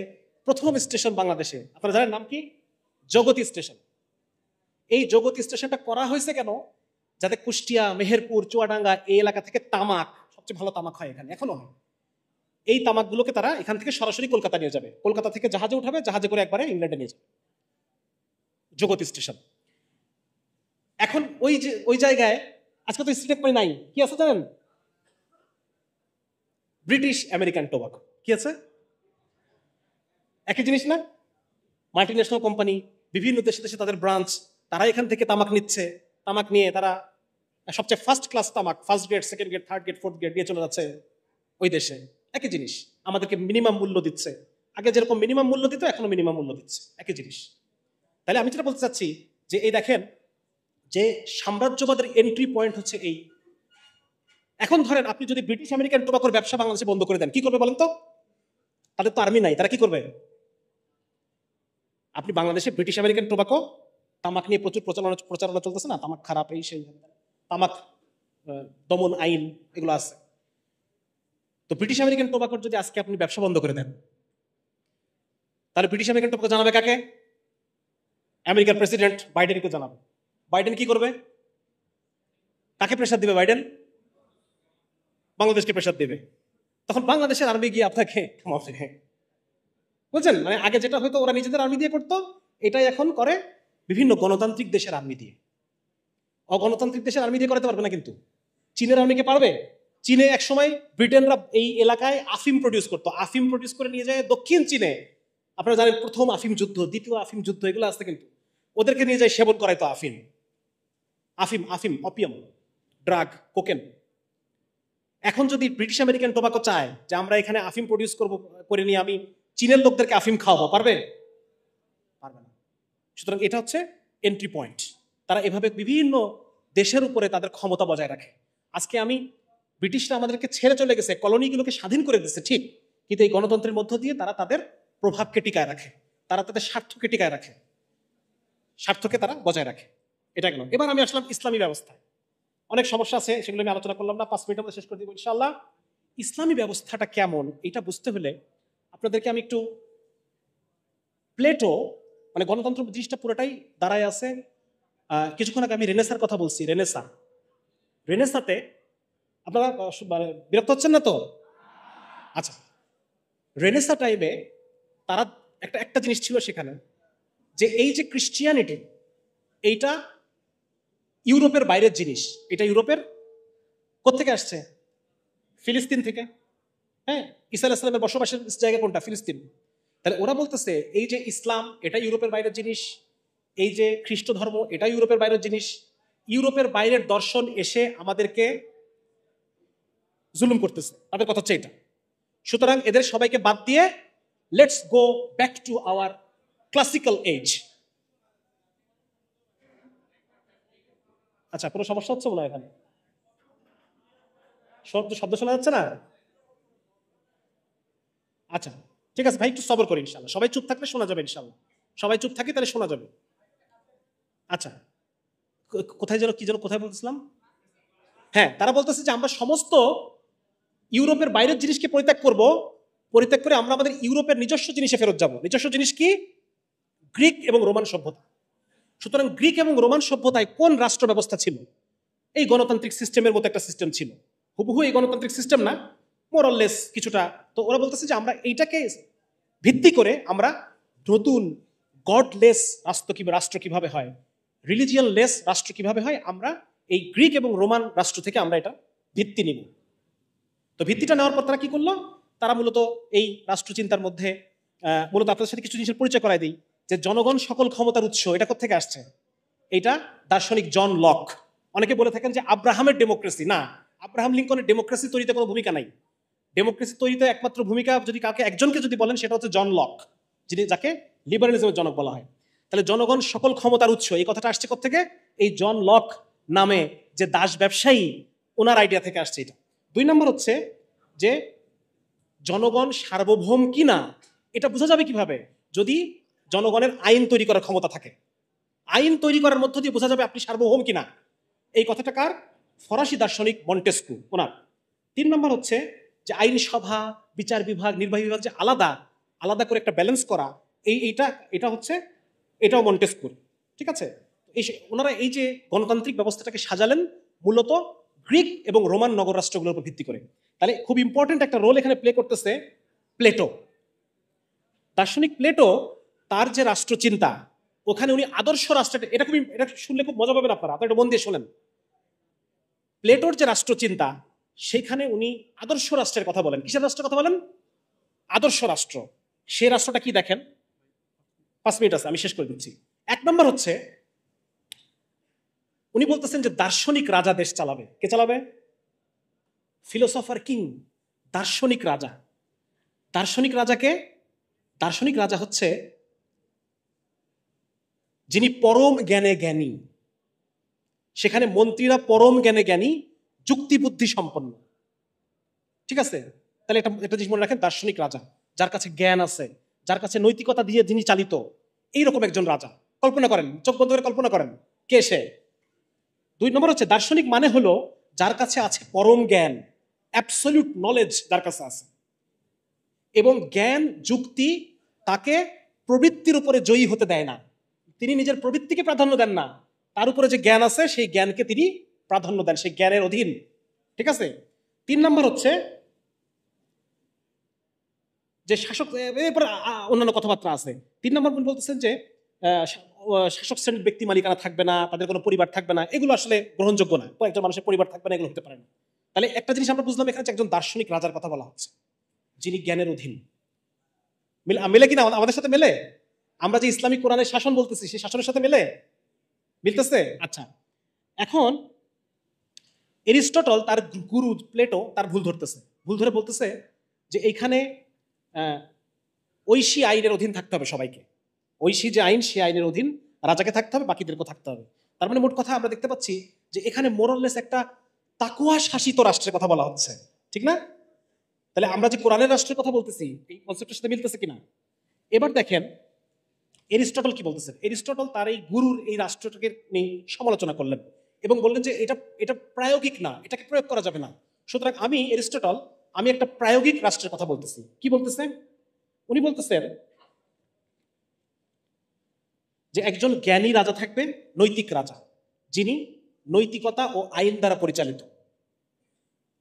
প্রথম স্টেশন বাংলাদেশে, আপনারা জানেন নাম কি? জগতী স্টেশন। এই জগতী স্টেশনটা করা হয়েছে কেন? যাতে কুষ্টিয়া, মেহেরপুর, চুয়াডাঙ্গা এই এলাকা থেকে তামাক, সবচেয়ে ভালো তামাক হয় এখানে, এখনো হয়। এই তামাকগুলোকে তারা এখান থেকে সরাসরি কলকাতা নিয়ে যাবে, কলকাতা থেকে জাহাজে উঠাবে, জাহাজে করে একবারে ইংল্যান্ডে নিয়ে যাবে, জগতী স্টেশন। এখন ওই জায়গায় আজকে তো স্টেট মানে নাই, কি আছে জানেন? British American tobacco. কি আছে? একই জিনিস না? মাল্টি ন্যাশনাল কোম্পানি, বিভিন্ন দেশে দেশে তাদের ব্রাঞ্চ, তারা এখান থেকে তামাক নিচ্ছে, তামাক নিয়ে তারা সবচেয়ে ফার্স্ট ক্লাস তামাক, first grade, second grade, third grade, fourth grade নিয়ে চলে যাচ্ছে ওই দেশে। একই জিনিস, আমাদেরকে মিনিমাম মূল্য দিচ্ছে, আগে যেরকম মিনিমাম মূল্য দিত এখনো মিনিমাম মূল্য দিচ্ছে, একই জিনিস। তাহলে আমি যেটা বলতে চাচ্ছি যে এই দেখেন যে সাম্রাজ্যবাদের এন্ট্রি পয়েন্ট হচ্ছে এই। এখন ধরেন আপনি যদি ব্রিটিশ আমেরিকান টোবাকোর ব্যবসা বাংলাদেশে বন্ধ করে দেন, কি করবে বলেন তো? তাদের তো আর্মি নাই, তারা কি করবে? আপনি বাংলাদেশে ব্রিটিশ আমেরিকান টোবাকো, তামাক নিয়ে প্রচুর প্রচারণা চলতেছে না, তামাক খারাপ, এই সেই, তামাক দমন আইন এগুলো আছে। তো ব্রিটিশ আমেরিকান টোবাকোর যদি আজকে আপনি ব্যবসা বন্ধ করে দেন, তাহলে ব্রিটিশ আমেরিকান টোবাকো জানাবে কাকে? আমেরিকার প্রেসিডেন্ট বাইডেনকে জানাবে। বাইডেন কি করবে? কাকে প্রেসার দিবে বাইডেন? বাংলাদেশকে প্রেসার দিবে। তখন বাংলাদেশের আর্মি গিয়ে আপনাকে থামাবে। বুঝছেন? মানে আগে যেটা হয়তো ওরা নিজেদের আর্মি দিয়ে করতো, এটাই এখন করে বিভিন্ন গণতান্ত্রিক দেশের আর্মি দিয়ে। অগণতান্ত্রিক দেশের আর্মি দিয়ে করাতে পারবে না। কিন্তু চীনের আর্মিকে পারবে? চীনে একসময় ব্রিটেনরা এই এলাকায় আফিম প্রডিউস করতো, আফিম প্রডিউস করে নিয়ে যায় দক্ষিণ চীনে। আপনারা জানেন প্রথম আফিম যুদ্ধ, দ্বিতীয় আফিম যুদ্ধ, এগুলো আসতে কিন্তু ওদেরকে নিয়ে যায় সেবন করাইতো আফিম। আফিম আফিম অপিয়াম, ড্রাগ, কোকেন। এখন যদি ব্রিটিশ আমেরিকান টোবাকো চায় যে আমরা এখানে আফিম প্রডিউস করে নিয়ে আমি চীনের লোকদেরকে আফিম খাওয়াবো, পারবে? পারবে না। সুতরাং এটা হচ্ছে এন্ট্রি পয়েন্ট। তারা এভাবে বিভিন্ন দেশের উপরে তাদের ক্ষমতা বজায় রাখে। আজকে আমি ব্রিটিশরা আমাদেরকে ছেড়ে চলে গেছে, কলোনিগুলোকে স্বাধীন করে দিচ্ছে ঠিক, কিন্তু এই গণতন্ত্রের মধ্য দিয়ে তারা তাদের প্রভাবকে টিকায় রাখে, তারা তাদের স্বার্থকে টিকায় রাখে, স্বার্থকে তারা বজায় রাখে। এটা গেল। এবার আমি আসলাম ইসলামী ব্যবস্থায়। অনেক সমস্যা আছে, সেগুলো আমি আলোচনা করলাম না, 5 মিনিটের মধ্যে শেষ করে দিব ইনশাআল্লাহ। ইসলামী ব্যবস্থাটা কেমন এটা বুঝতে হলে আপনাদেরকে আমি একটু প্লেটো, মানে গণতন্ত্র জিনিসটা পুরোটাই দাঁড়ায় আছে। কিছুক্ষণ আগে আমি রেনেসার কথা বলছি, রেনেসাতে আপনারা মানে বিরক্ত হচ্ছেন না তো? আচ্ছা, রেনেসা টাইমে তারা একটা জিনিস ছিল সেখানে, যে এই যে ক্রিশ্চিয়ানিটি, এইটা ইউরোপের বাইরের জিনিস। এটা ইউরোপের কোত্থেকে আসছে? ফিলিস্তিন থেকে। হ্যাঁ, ঈসা আলাইহিস সালামের বসবাসের জায়গা কোনটা? ফিলিস্তিন। তাহলে ওরা বলতেছে এই যে ইসলাম, এটা ইউরোপের বাইরের জিনিস, এই যে খ্রিস্ট ধর্ম, এটা ইউরোপের বাইরের জিনিস। ইউরোপের বাইরের দর্শন এসে আমাদেরকে জুলুম করতেছে, তাদের কথা হচ্ছে এটা। সুতরাং এদের সবাইকে বাদ দিয়ে let's go back to our classical age. আচ্ছা, কোনো সমস্যা হচ্ছে মনে হয় এখানে? শব্দ শোনা যাচ্ছে না? আচ্ছা, ঠিক আছে ভাই, একটু সবর করি ইনশাল্লাহ। সবাই চুপ থাকলে শোনা যাবে ইনশাল্লাহ। সবাই চুপ থাকি তাহলে শোনা যাবে। আচ্ছা, কোথায় বলতেছিলাম? হ্যাঁ, তারা বলতেছে যে আমরা সমস্ত ইউরোপের বাইরের জিনিসকে পরিত্যাগ করে আমরা আমাদের ইউরোপের নিজস্ব জিনিসে ফেরত যাব। নিজস্ব জিনিস কি? গ্রিক এবং রোমান সভ্যতা। সুতরাং গ্রিক এবং রোমান সভ্যতায় কোন রাষ্ট্র ব্যবস্থা ছিল? এই গণতান্ত্রিক সিস্টেমের মতো একটা সিস্টেম ছিল। হুবহু এই গণতান্ত্রিক সিস্টেম না, মোরাললেস কিছুটা। তো ওরা বলতেছে যে আমরা এইটাকে ভিত্তি করে আমরা নতুন গডলেস রাষ্ট্র কিভাবে হয়, রিলিজিয়ান লেস রাষ্ট্র কিভাবে হয়, আমরা এই গ্রিক এবং রোমান রাষ্ট্র থেকে আমরা এটা ভিত্তি নিব। তো ভিত্তিটা নেওয়ার পর তারা কি করলো? তারা মূলত এই রাষ্ট্রচিন্তার মধ্যে মূলত আপনাদের সাথে কিছু জিনিসের পরিচয় করাই দিই, যে জনগণ সকল ক্ষমতার উৎস, এটা কোত্থেকে আসছে? এটা দার্শনিক জন লক। অনেকে বলে থাকেন যে আব্রাহামের ডেমোক্রেসি। না, আব্রাহাম লিঙ্কনের ডেমোক্রেসি তৈরিতে কোনো ভূমিকা নাই। ডেমোক্রেসি তৈরিতে একমাত্র ভূমিকা যদি একজনকে যদি বলেন, সেটা হচ্ছে জন লক, যাকে লিবারালিজমের জনক বলা হয়। তাহলে জনগণ সকল ক্ষমতার উৎস, এই কথাটা আসছে কোত্থেকে? এই জন লক নামে যে দাস ব্যবসায়ী, ওনার আইডিয়া থেকে আসছে এটা। 2 নম্বর হচ্ছে যে জনগণ সার্বভৌম কিনা এটা বোঝা যাবে কিভাবে? যদি জনগণের আইন তৈরি করার ক্ষমতা থাকে। আইন তৈরি করার মধ্য দিয়ে বোঝা যাবে আপনি সার্বভৌম কিনা। এই কথাটা কার? ফরাসি দার্শনিক মন্টেস্কু, ওনার। 3 নম্বর হচ্ছে যে আইনসভা, বিচার বিভাগ, নির্বাহী বিভাগ যে আলাদা আলাদা করে একটা ব্যালেন্স করা, এটা হচ্ছে এটাও মন্টেস্কুর। ঠিক আছে? ওনারা এই যে গণতান্ত্রিক ব্যবস্থাটাকে সাজালেন মূলত গ্রিক এবং রোমান নগর রাষ্ট্রগুলোর উপর ভিত্তি করে। তাহলে খুব ইম্পর্টেন্ট একটা রোল এখানে প্লে করতেছে প্লেটো। দার্শনিক প্লেটো, তার যে রাষ্ট্রচিন্তা, ওখানে উনি আদর্শ রাষ্ট্রটা, এটা শুনলে খুব মজা পাবেন আপনারা একটু মন দিয়ে শোনেন। প্লেটোর যে রাষ্ট্রচিন্তা, সেখানে উনি আদর্শ রাষ্ট্রের কথা বলেন। কিসের রাষ্ট্রের কথা বলেন? আদর্শ রাষ্ট্র। সে রাষ্ট্রটা কি দেখেন? 5 মিনিট আছে, আমি শেষ করে দিচ্ছি। 1 নম্বর হচ্ছে উনি বলতেছেন যে দার্শনিক রাজা দেশ চালাবে। কে চালাবে? ফিলোসফার কিং, দার্শনিক রাজা। দার্শনিক রাজাকে, দার্শনিক রাজা হচ্ছে যিনি পরম জ্ঞানে জ্ঞানী, সেখানে মন্ত্রীরা পরম জ্ঞানে জ্ঞানী, যুক্তি বুদ্ধি সম্পন্ন। ঠিক আছে, তাহলে একটা জিনিস মনে রাখেন, দার্শনিক রাজা, যার কাছে জ্ঞান আছে, যার কাছে নৈতিকতা দিয়ে যিনি চালিত, এইরকম একজন রাজা। কল্পনা করেন, চোখ বন্ধ করে কল্পনা করেন কে সে। 2 নম্বর হচ্ছে দার্শনিক মানে হলো যার কাছে আছে পরম জ্ঞান, অ্যাবসলিউট নলেজ যার কাছে আছে, এবং জ্ঞান যুক্তি তাকে প্রবৃত্তির উপরে জয়ী হতে দেয় না। তিনি নিজের প্রবৃত্তিকে প্রাধান্য দেন না, তার উপরে যে জ্ঞান আছে সেই জ্ঞানকে তিনি প্রাধান্য দেন, সেই জ্ঞানের অধীন। ঠিক আছে। 3 নম্বর হচ্ছে যে শাসক, এরপর অন্যান্য কথাবার্তা আছে। 3 নম্বর বলতেছেন যে শাসক শ্রেণীর ব্যক্তি মালিকানা থাকবে না, তাদের কোনো পরিবার থাকবে না, এগুলো আসলে গ্রহণযোগ্য না। একজন মানুষের পরিবার থাকবে না, এগুলো হতে পারে না। তাহলে একটা জিনিস আমরা বুঝলাম এখানে, একজন দার্শনিক রাজার কথা বলা হচ্ছে যিনি জ্ঞানের অধীন। মেলে কিনা আমাদের সাথে মেলে? আমরা যে ইসলামিক কোরআনের শাসন বলতেছি সেই শাসনের সাথে মেলে? মিলতেছে? আচ্ছা, এখন এরিস্টটল তার গুরু প্লেটো তার ভুল ধরে বলতেছে যে এইখানে ঐশী আইনের অধীন থাকতে হবে সবাইকে। ঐশী যে আইন, সেই আইনের অধীন রাজাকে থাকতে হবে, বাকিদেরকেও থাকতে হবে। তার মানে মোট কথা আমরা দেখতে পাচ্ছি যে এখানে মোরাললেস একটা তাকওয়া শাসিত রাষ্ট্রের কথা বলা হচ্ছে, ঠিক না? তাহলে আমরা যে কোরআনের রাষ্ট্রের কথা বলতেছি এই কনসেপ্টের সাথে মিলতেছে কিনা? এবার দেখেন এরিস্টটল কি বলতেছেন। এরিস্টটল তার এই গুরুর এই রাষ্ট্রটাকে নিয়ে সমালোচনা করলেন এবং বললেন যে এটা প্রায়োগিক না, এটাকে প্রয়োগ করা যাবে না। সুতরাং এরিস্টটল আমি একটা প্রায়োগিক রাষ্ট্রের কথা বলতেছি। কি বলতেছেন উনি? বলতেছেন যে একজন জ্ঞানী রাজা থাকবে, নৈতিক রাজা, যিনি নৈতিকতা ও আইন দ্বারা পরিচালিত,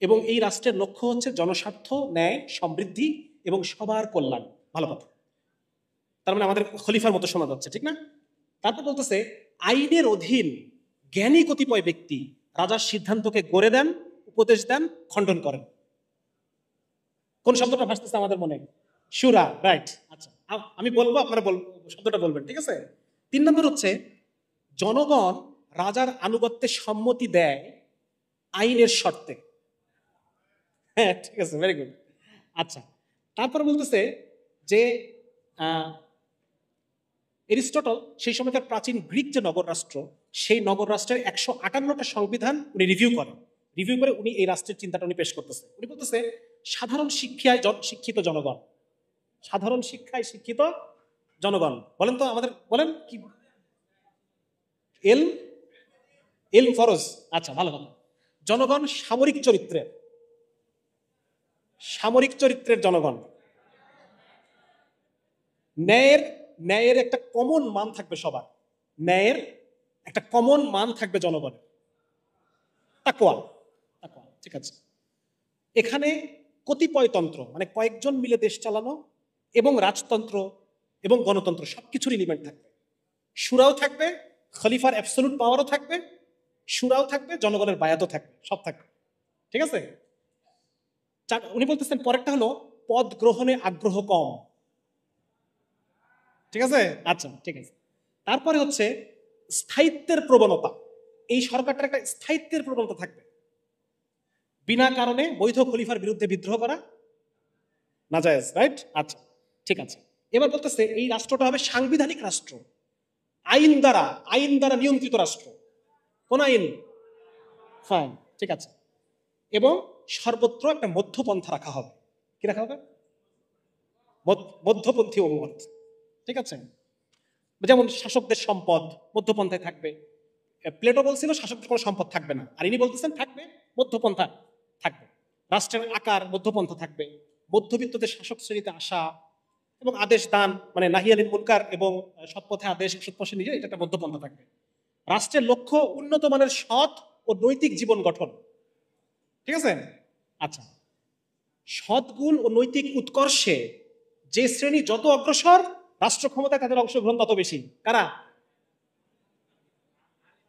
এবং এই রাষ্ট্রের লক্ষ্য হচ্ছে জনস্বার্থ, ন্যায়, সমৃদ্ধি এবং সবার কল্যাণ। ভালো কথা। তার মানে আমাদের খলিফার মতো শোনা যাচ্ছে, ঠিক না? তারপর বলতেছে আইনের অধীন জ্ঞানী কতিপয় ব্যক্তি রাজার সিদ্ধান্তকে গড়ে দেন, উপদেশ দেন, খণ্ডন করেন। কোন শব্দটা ভাসতেছে আমাদের মনে? শুরা, রাইট। আচ্ছা, আমি বলবো, আপনারা শব্দটা বলবেন, ঠিক আছে? 3 নম্বর হচ্ছে জনগণ রাজার আনুগত্যে সম্মতি দেয় আইনের শর্তে। হ্যাঁ, ঠিক আছে, ভেরি গুড। আচ্ছা, তারপর বলতেছে যে এরিস্টটল সেই সময়কার প্রাচীন গ্রিক যে নগর রাষ্ট্র, সেই নগর রাষ্ট্রের 158টা সংবিধান উনি রিভিউ করে উনি এই রাষ্ট্রের চিন্তাটা উনি পেশ করতেছে। উনি বলতেছে সাধারণ শিক্ষায় শিক্ষিত জনগণ, সাধারণ শিক্ষায় শিক্ষিত জনগণ। বলেন তো আমাদের, বলেন কি? এলম ফরজ। আচ্ছা, ভালো কথা। জনগণ সামরিক চরিত্রের জনগণ। ন্যায়ের একটা কমন মান থাকবে সবার, ন্যায়ের একটা কমন মান থাকবে জনগণের। তাকওয়া, ঠিক আছে। এখানে কতিপয়তন্ত্র মানে কয়েকজন মিলে দেশ চালানো, এবং রাজতন্ত্র এবং গণতন্ত্র সবকিছুর এলিমেন্ট থাকবে। শুরাও থাকবে, খলিফার অ্যাবসলিউট পাওয়ারও থাকবে, শুরাও থাকবে, জনগণের বায়াতও থাকবে, সব থাকবে, ঠিক আছে। উনি বলতেছেন পরেরটা হলো পদ গ্রহণে আগ্রহ কম, ঠিক আছে। আচ্ছা, ঠিক আছে। তারপরে হচ্ছে স্থায়িত্বের প্রবণতা। এই সরকারটার একটা স্থায়িত্বের প্রবণতা থাকবে, বিনা কারণে বৈধ খলিফার বিরুদ্ধে বিদ্রোহ করা নাজায়েজ, রাইট। আচ্ছা, ঠিক আছে। এবার বলতেছে এই রাষ্ট্রটা হবে সাংবিধানিক রাষ্ট্র, আইন দ্বারা নিয়ন্ত্রিত রাষ্ট্র। কোন আইন? ফাইন, ঠিক আছে। এবং সর্বত্র একটা মধ্যপন্থা রাখা হবে। কি রাখা হবে? মধ্যপন্থী অভিমত, ঠিক আছে। যেমন শাসকদের সম্পদ মধ্যপন্থায় থাকবে। প্লেটো বলছিল শাসকদের কোনো সম্পদ থাকবে না, আর ইনি বলতেছেন থাকবে, মধ্যপন্থা থাকবে। রাষ্ট্রের আকার মধ্যপন্থা থাকবে, মধ্যবিত্তদের শাসক শ্রেণীতে আসা এবং আদেশ দান, মানে নাহি আনিল মুনকার এবং সৎপথে আদেশ, সৎপথে নিজে, এটা একটা মধ্যপন্থা থাকবে। রাষ্ট্রের লক্ষ্য উন্নত মানের সৎ ও নৈতিক জীবন গঠন, ঠিক আছে। আচ্ছা, সৎগুণ ও নৈতিক উৎকর্ষে যে শ্রেণী যত অগ্রসর, রাষ্ট্র ক্ষমতায় তাদের অংশগ্রহণ তত বেশি। কারা?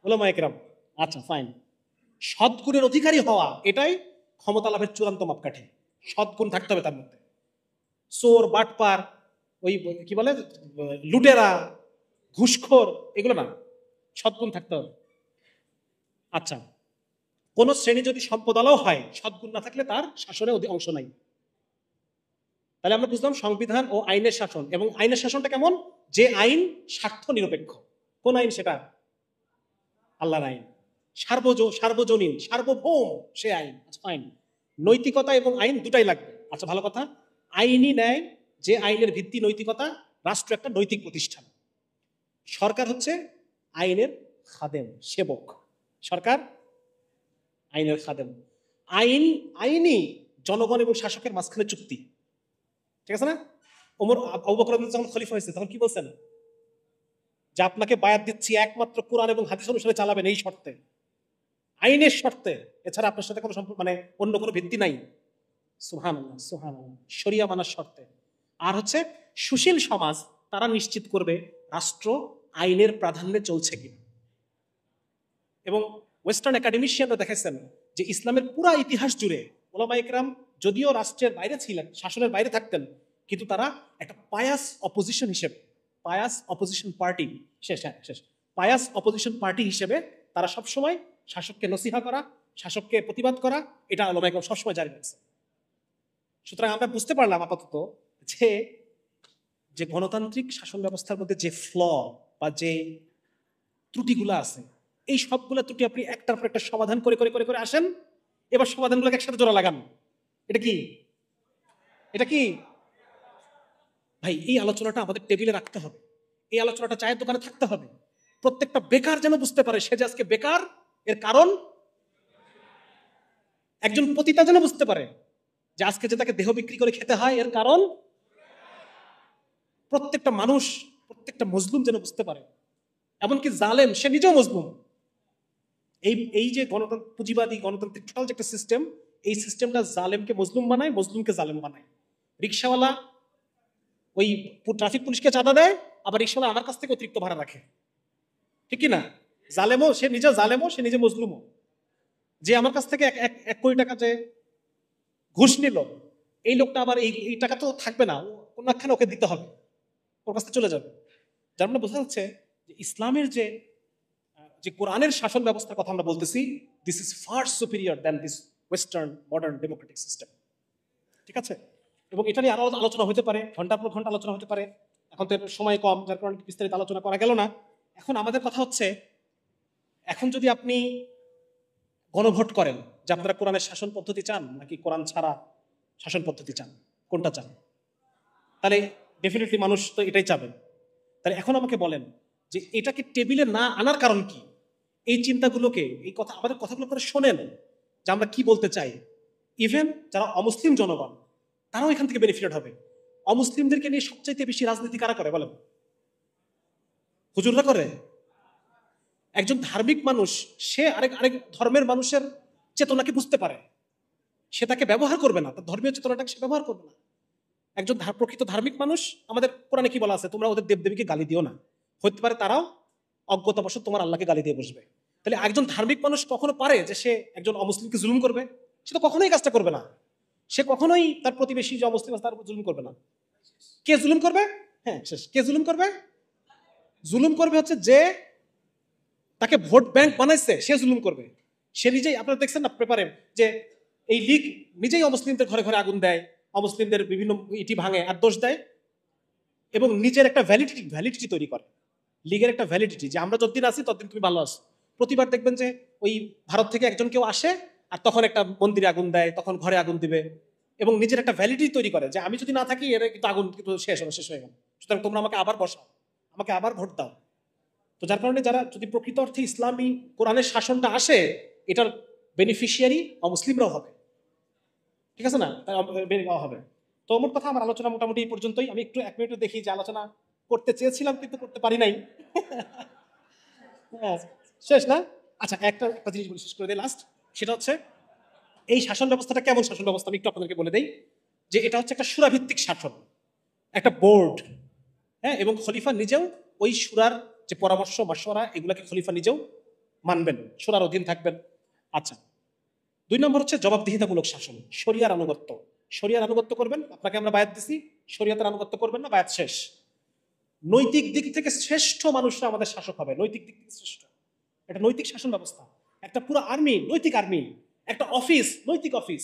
উলামায়ে কেরাম। আচ্ছা, ফাইন। সৎগুণের অধিকারী হওয়া এটাই ক্ষমতা লাভের চূড়ান্ত মাপকাঠি। সৎগুণ থাকতে হবে তার মধ্যে। চোর, বাটপার, ওই কি বলে লুটেরা, ঘুষখোর, এগুলো না, সৎগুণ থাকতে হবে। আচ্ছা, কোন শ্রেণী যদি সম্পদালাও হয়, সৎগুণ না থাকলে তার শাসনে অংশ নাই। তাহলে আমরা বুঝলাম সংবিধান ও আইনের শাসন। এবং আইনের শাসনটা কেমন? যে আইন স্বার্থ নিরপেক্ষ, কোন আইন সেটা? আল্লাহর আইন। সার্বজনীন, সার্বভৌম সে আইন। আচ্ছা ফাইন, নৈতিকতা এবং আইন দুটাই লাগবে। আচ্ছা ভালো কথা, আইনই ন্যায়, যে আইনের ভিত্তি নৈতিকতা। রাষ্ট্র একটা নৈতিক প্রতিষ্ঠান, সরকার হচ্ছে আইনের খাদেম, সেবক। সরকার আইনের খাদেম। আইনই জনগণ এবং শাসকের মাঝখানে চুক্তি, ঠিক আছে না? আবু বকর রাদিয়াল্লাহু যখন খলিফা হয়েছে তখন কি বলছেন? যে আপনাকে বায়াত দিচ্ছি একমাত্র কোরআন এবং হাদিস অনুসারে চালাবেন, এই শর্তে, আইনের শর্তে, এছাড়া আপনার সাথে কোনো সম্পর্ক মানে অন্য কোনো ভিত্তি নাই। সুবহানাল্লাহ, সুবহানাল্লাহ, শরিয়া মানার শর্তে। আর হচ্ছে সুশীল সমাজ, তারা নিশ্চিত করবে রাষ্ট্র আইনের প্রাধান্যে চলছে কিনা। এবং ওয়েস্টার্ন একাডেমিশিয়ানরা দেখাইছেন যে ইসলামের পুরা ইতিহাস জুড়ে ওলামায়ে কেরাম যদিও রাষ্ট্রের বাইরে ছিলেন, শাসনের বাইরে থাকতেন, কিন্তু তারা একটা পায়াস অপোজিশন হিসেবে, pious opposition party, pious opposition party হিসেবে তারা সবসময় শাসককে নসিহা করা, শাসককে প্রতিবাদ করা, এটা ওলামায়ে কেরাম সবসময় জারি রাখছে। সুতরাং আমরা বুঝতে পারলাম আপাতত যে যে গণতান্ত্রিক শাসন ব্যবস্থার মধ্যে যে ফ্ল বা যে ত্রুটিগুলো আছে, এই সবগুলো ত্রুটি আপনি একটার পর একটা সমাধান করে করে করে করে আসেন। এবার সমাধানগুলোকে একসাথে জোড়া লাগান। এটা কি? এটা কি ভাই? এই আলোচনাটা আমাদের টেবিলে রাখতে হবে, এই আলোচনাটা চায়ের দোকানে থাকতে হবে। প্রত্যেকটা বেকার যেন বুঝতে পারে সে যে আজকে বেকার, এর কারণ। একজন পতিতা যেন বুঝতে পারে যে আজকে যে তাকে দেহ বিক্রি করে খেতে হয়, এর কারণ। প্রত্যেকটা মানুষ, প্রত্যেকটা মজলুম যেন বুঝতে পারে, এমনকি জালেম সে নিজেও মজলুম। এই যে পুঁজিবাদী গণতান্ত্রিক টোটাল যে একটা সিস্টেম, এই সিস্টেমটা জালেমকে মজলুম বানায়, মজলুমকে জালেম বানায়। রিক্সাওয়ালা ওই ট্রাফিক পুলিশকে চাঁদা দেয়, আবার রিক্সাওয়ালা আমার কাছ থেকে অতিরিক্ত ভাড়া রাখে, ঠিক কি না? জালেমও সে নিজে, জালেমও সে নিজে, মজলুমও। যে আমার কাছ থেকে 1 কোটি টাকা যে ঘুষ নিল, এই লোকটা আবার এই টাকা তো থাকবে না, কোন একখানে ওকে দিতে হবে, ওর কাছ থেকে চলে যাবে। যার মানে বোঝা যাচ্ছে যে ইসলামের যে কোরআনের শাসন ব্যবস্থার কথা আমরা বলতেছি, this is far superior than this western modern Democratic system, ঠিক আছে? এবং এটা নিয়ে আরো আলোচনা হতে পারে, ঘন্টার পর ঘন্টা আলোচনা হতে পারে। এখন তো সময় কম, যার কারণে বিস্তারিত আলোচনা করা গেল না। এখন আমাদের কথা হচ্ছে, এখন যদি আপনি গণভোট করেন যে আপনারা কোরআনের শাসন পদ্ধতি চান নাকি কোরআন ছাড়া শাসন পদ্ধতি চান, কোনটা চান, তাহলে ডেফিনেটলি মানুষ তো এটাই চাবেন। তাহলে এখন আমাকে বলেন যে এটাকে টেবিলে না আনার কারণ কি? এই চিন্তাগুলোকে, এই কথা, আমাদের কথাগুলো করে শোনেন যে আমরা কি বলতে চাই। ইভেন যারা অমুসলিম জনগণ, তারাও এখান থেকে বেনিফিটেড হবে। অমুসলিমদেরকে নিয়ে সবচাইতে বেশি রাজনীতি কারা করে বলেন? হুজুররা করে। একজন ধার্মিক মানুষ সে আরেক ধর্মের মানুষের চেতনাকে বুঝতে পারে, সে তাকে ব্যবহার করবে না, তার ধর্মীয় চেতনাটাকে সে ব্যবহার করবে না। একজন প্রকৃত ধার্মিক মানুষ, আমাদের কোরআনে কি বলা আছে, তোমরা ওদের দেবদেবীকে গালি দিও না। হতে পারে তারাও অজ্ঞতাবশত তোমার আল্লাহকে গালি দিয়ে বসবে। তাহলে একজন ধার্মিক মানুষ কখনো পারে যে সে একজন অমুসলিমকে জুলুম করবে? সে তো কখনোই কাজটা করবে না। সে কখনোই তার প্রতিবেশী যে অমুসলিম আছে তার উপর জুলুম করবে না। কে জুলুম করবে? হ্যাঁ শেষ, কে জুলুম করবে? জুলুম করবে হচ্ছে যে তাকে ভোট ব্যাংক বানাইছে, সে জুলুম করবে। সে নিজেই, আপনারা দেখছেন না পেপারে যে এই লীগ নিজেই অমুসলিমদের ঘরে ঘরে আগুন দেয়, অমুসলিমদের বিভিন্ন ইটি ভাঙে আর দোষ দেয়, এবং নিজের একটা ভ্যালিডিটি তৈরি করে। লীগের একটা ভ্যালিডিটি যে আমরা যতদিন আছি ততদিন তুমি ভালো আছো। প্রতিবার দেখবেন যে ওই ভারত থেকে একজন কেউ আসে আর তখন একটা মন্দিরে আগুন দেয়, তখন ঘরে আগুন দিবে, এবং নিজের একটা ভ্যালিডিটি তৈরি করে যে আমি যদি না থাকি এর কিন্তু আগুন কিন্তু শেষ হয়ে গেল, সুতরাং তোমরা আমাকে আবার বসাও, আমাকে আবার ভোট দাও। তো যার কারণে যারা যদি প্রকৃত অর্থে ইসলামী কোরআনের শাসনটা আসে, এটার বেনিফিশিয়ারি অমুসলিমরাও হবে, ঠিক আছে না? হবে। তো মোট কথা আমার আলোচনা মোটামুটি এই পর্যন্তই। আমি একটু 1 মিনিটে দেখি যে আলোচনা করতে চেয়েছিলাম কিন্তু করতে পারি নাই। শেষ না? আচ্ছা, একটা জিনিস বলে শেষ করে দিই লাস্ট, সেটা হচ্ছে এই শাসন ব্যবস্থাটা কেমন শাসন ব্যবস্থা আমি একটু আপনাদেরকে বলে দেই। যে এটা হচ্ছে একটা সুরাভিত্তিক শাসন, একটা বোর্ড, হ্যাঁ, এবং খলিফা নিজেও ওই সুরার যে পরামর্শ মাশওয়ারা, এগুলাকে খলিফা নিজেও মানবেন, সুরার অধীন থাকবেন। আচ্ছা, 2 নম্বর হচ্ছে জবাবদিহিতামূলক শাসন, শরিয়ার আনুগত্য। শরিয়ার আনুগত্য করবেন, আপনাকে আমরা বায়াত দিছি, শরিয়াতের আনুগত্য করবেন না, বায়াত শেষ। নৈতিক দিক থেকে শ্রেষ্ঠ মানুষরা আমাদের শাসক হবে, নৈতিক দিক থেকে শ্রেষ্ঠ। একটা নৈতিক শাসন ব্যবস্থা, একটা পুরো আর্মি নৈতিক আর্মি, একটা অফিস নৈতিক অফিস,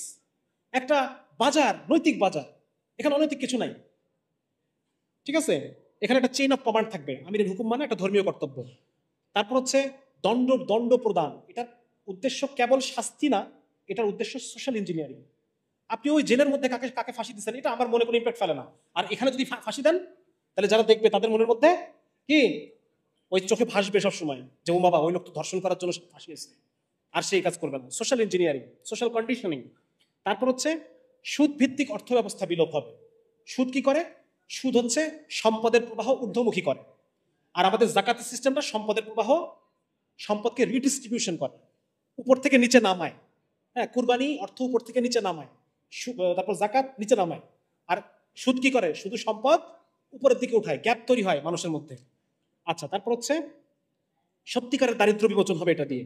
একটা বাজার নৈতিক বাজার, এখানে অনৈতিক কিছু নাই, ঠিক আছে? এখানে একটা চেইন অফ কমান্ড থাকবে, আমিরের হুকুম মানে একটা ধর্মীয় কর্তব্য। তারপর হচ্ছে দণ্ড প্রদান, এটার উদ্দেশ্য কেবল শাস্তি না, এটার উদ্দেশ্য সোশ্যাল ইঞ্জিনিয়ারিং। আপনি ওই জেলের মধ্যে কাকে কাকে ফাঁসি দিচ্ছেন এটা আমার মনে কোনো ইম্প্যাক্ট ফেলে না। আর এখানে যদি ফাঁসি দেন তাহলে যারা দেখবে তাদের মনের মধ্যে কি ওই চোখে ভাসবে সবসময় যে ও বাবা ওই লোক তো ধর্ষণ করার জন্য ফাঁসিয়েছে, আর সেই কাজ করবে না। Social engineering, social conditioning. তারপর হচ্ছে সুদ ভিত্তিক অর্থ ব্যবস্থা বিলোপ হবে। সুদ কি করে? সুদ হচ্ছে সম্পদের প্রবাহ ঊর্ধ্বমুখী করে, আর আমাদের জাকাতের সিস্টেমটা সম্পদের প্রবাহ, সম্পদকে রিডিস্ট্রিবিউশন করে, উপর থেকে নিচে নামায়। হ্যাঁ, কুরবানি অর্থ উপর থেকে নিচে নামায়, তারপর জাকাত নিচে নামায়। আর সুদ কি করে? শুধু সম্পদ উপরের দিকে উঠায়, গ্যাপ তৈরি হয় মানুষের মধ্যে। আচ্ছা, তারপর হচ্ছে সত্যিকারের দারিদ্র বিমোচন হবে এটা দিয়ে।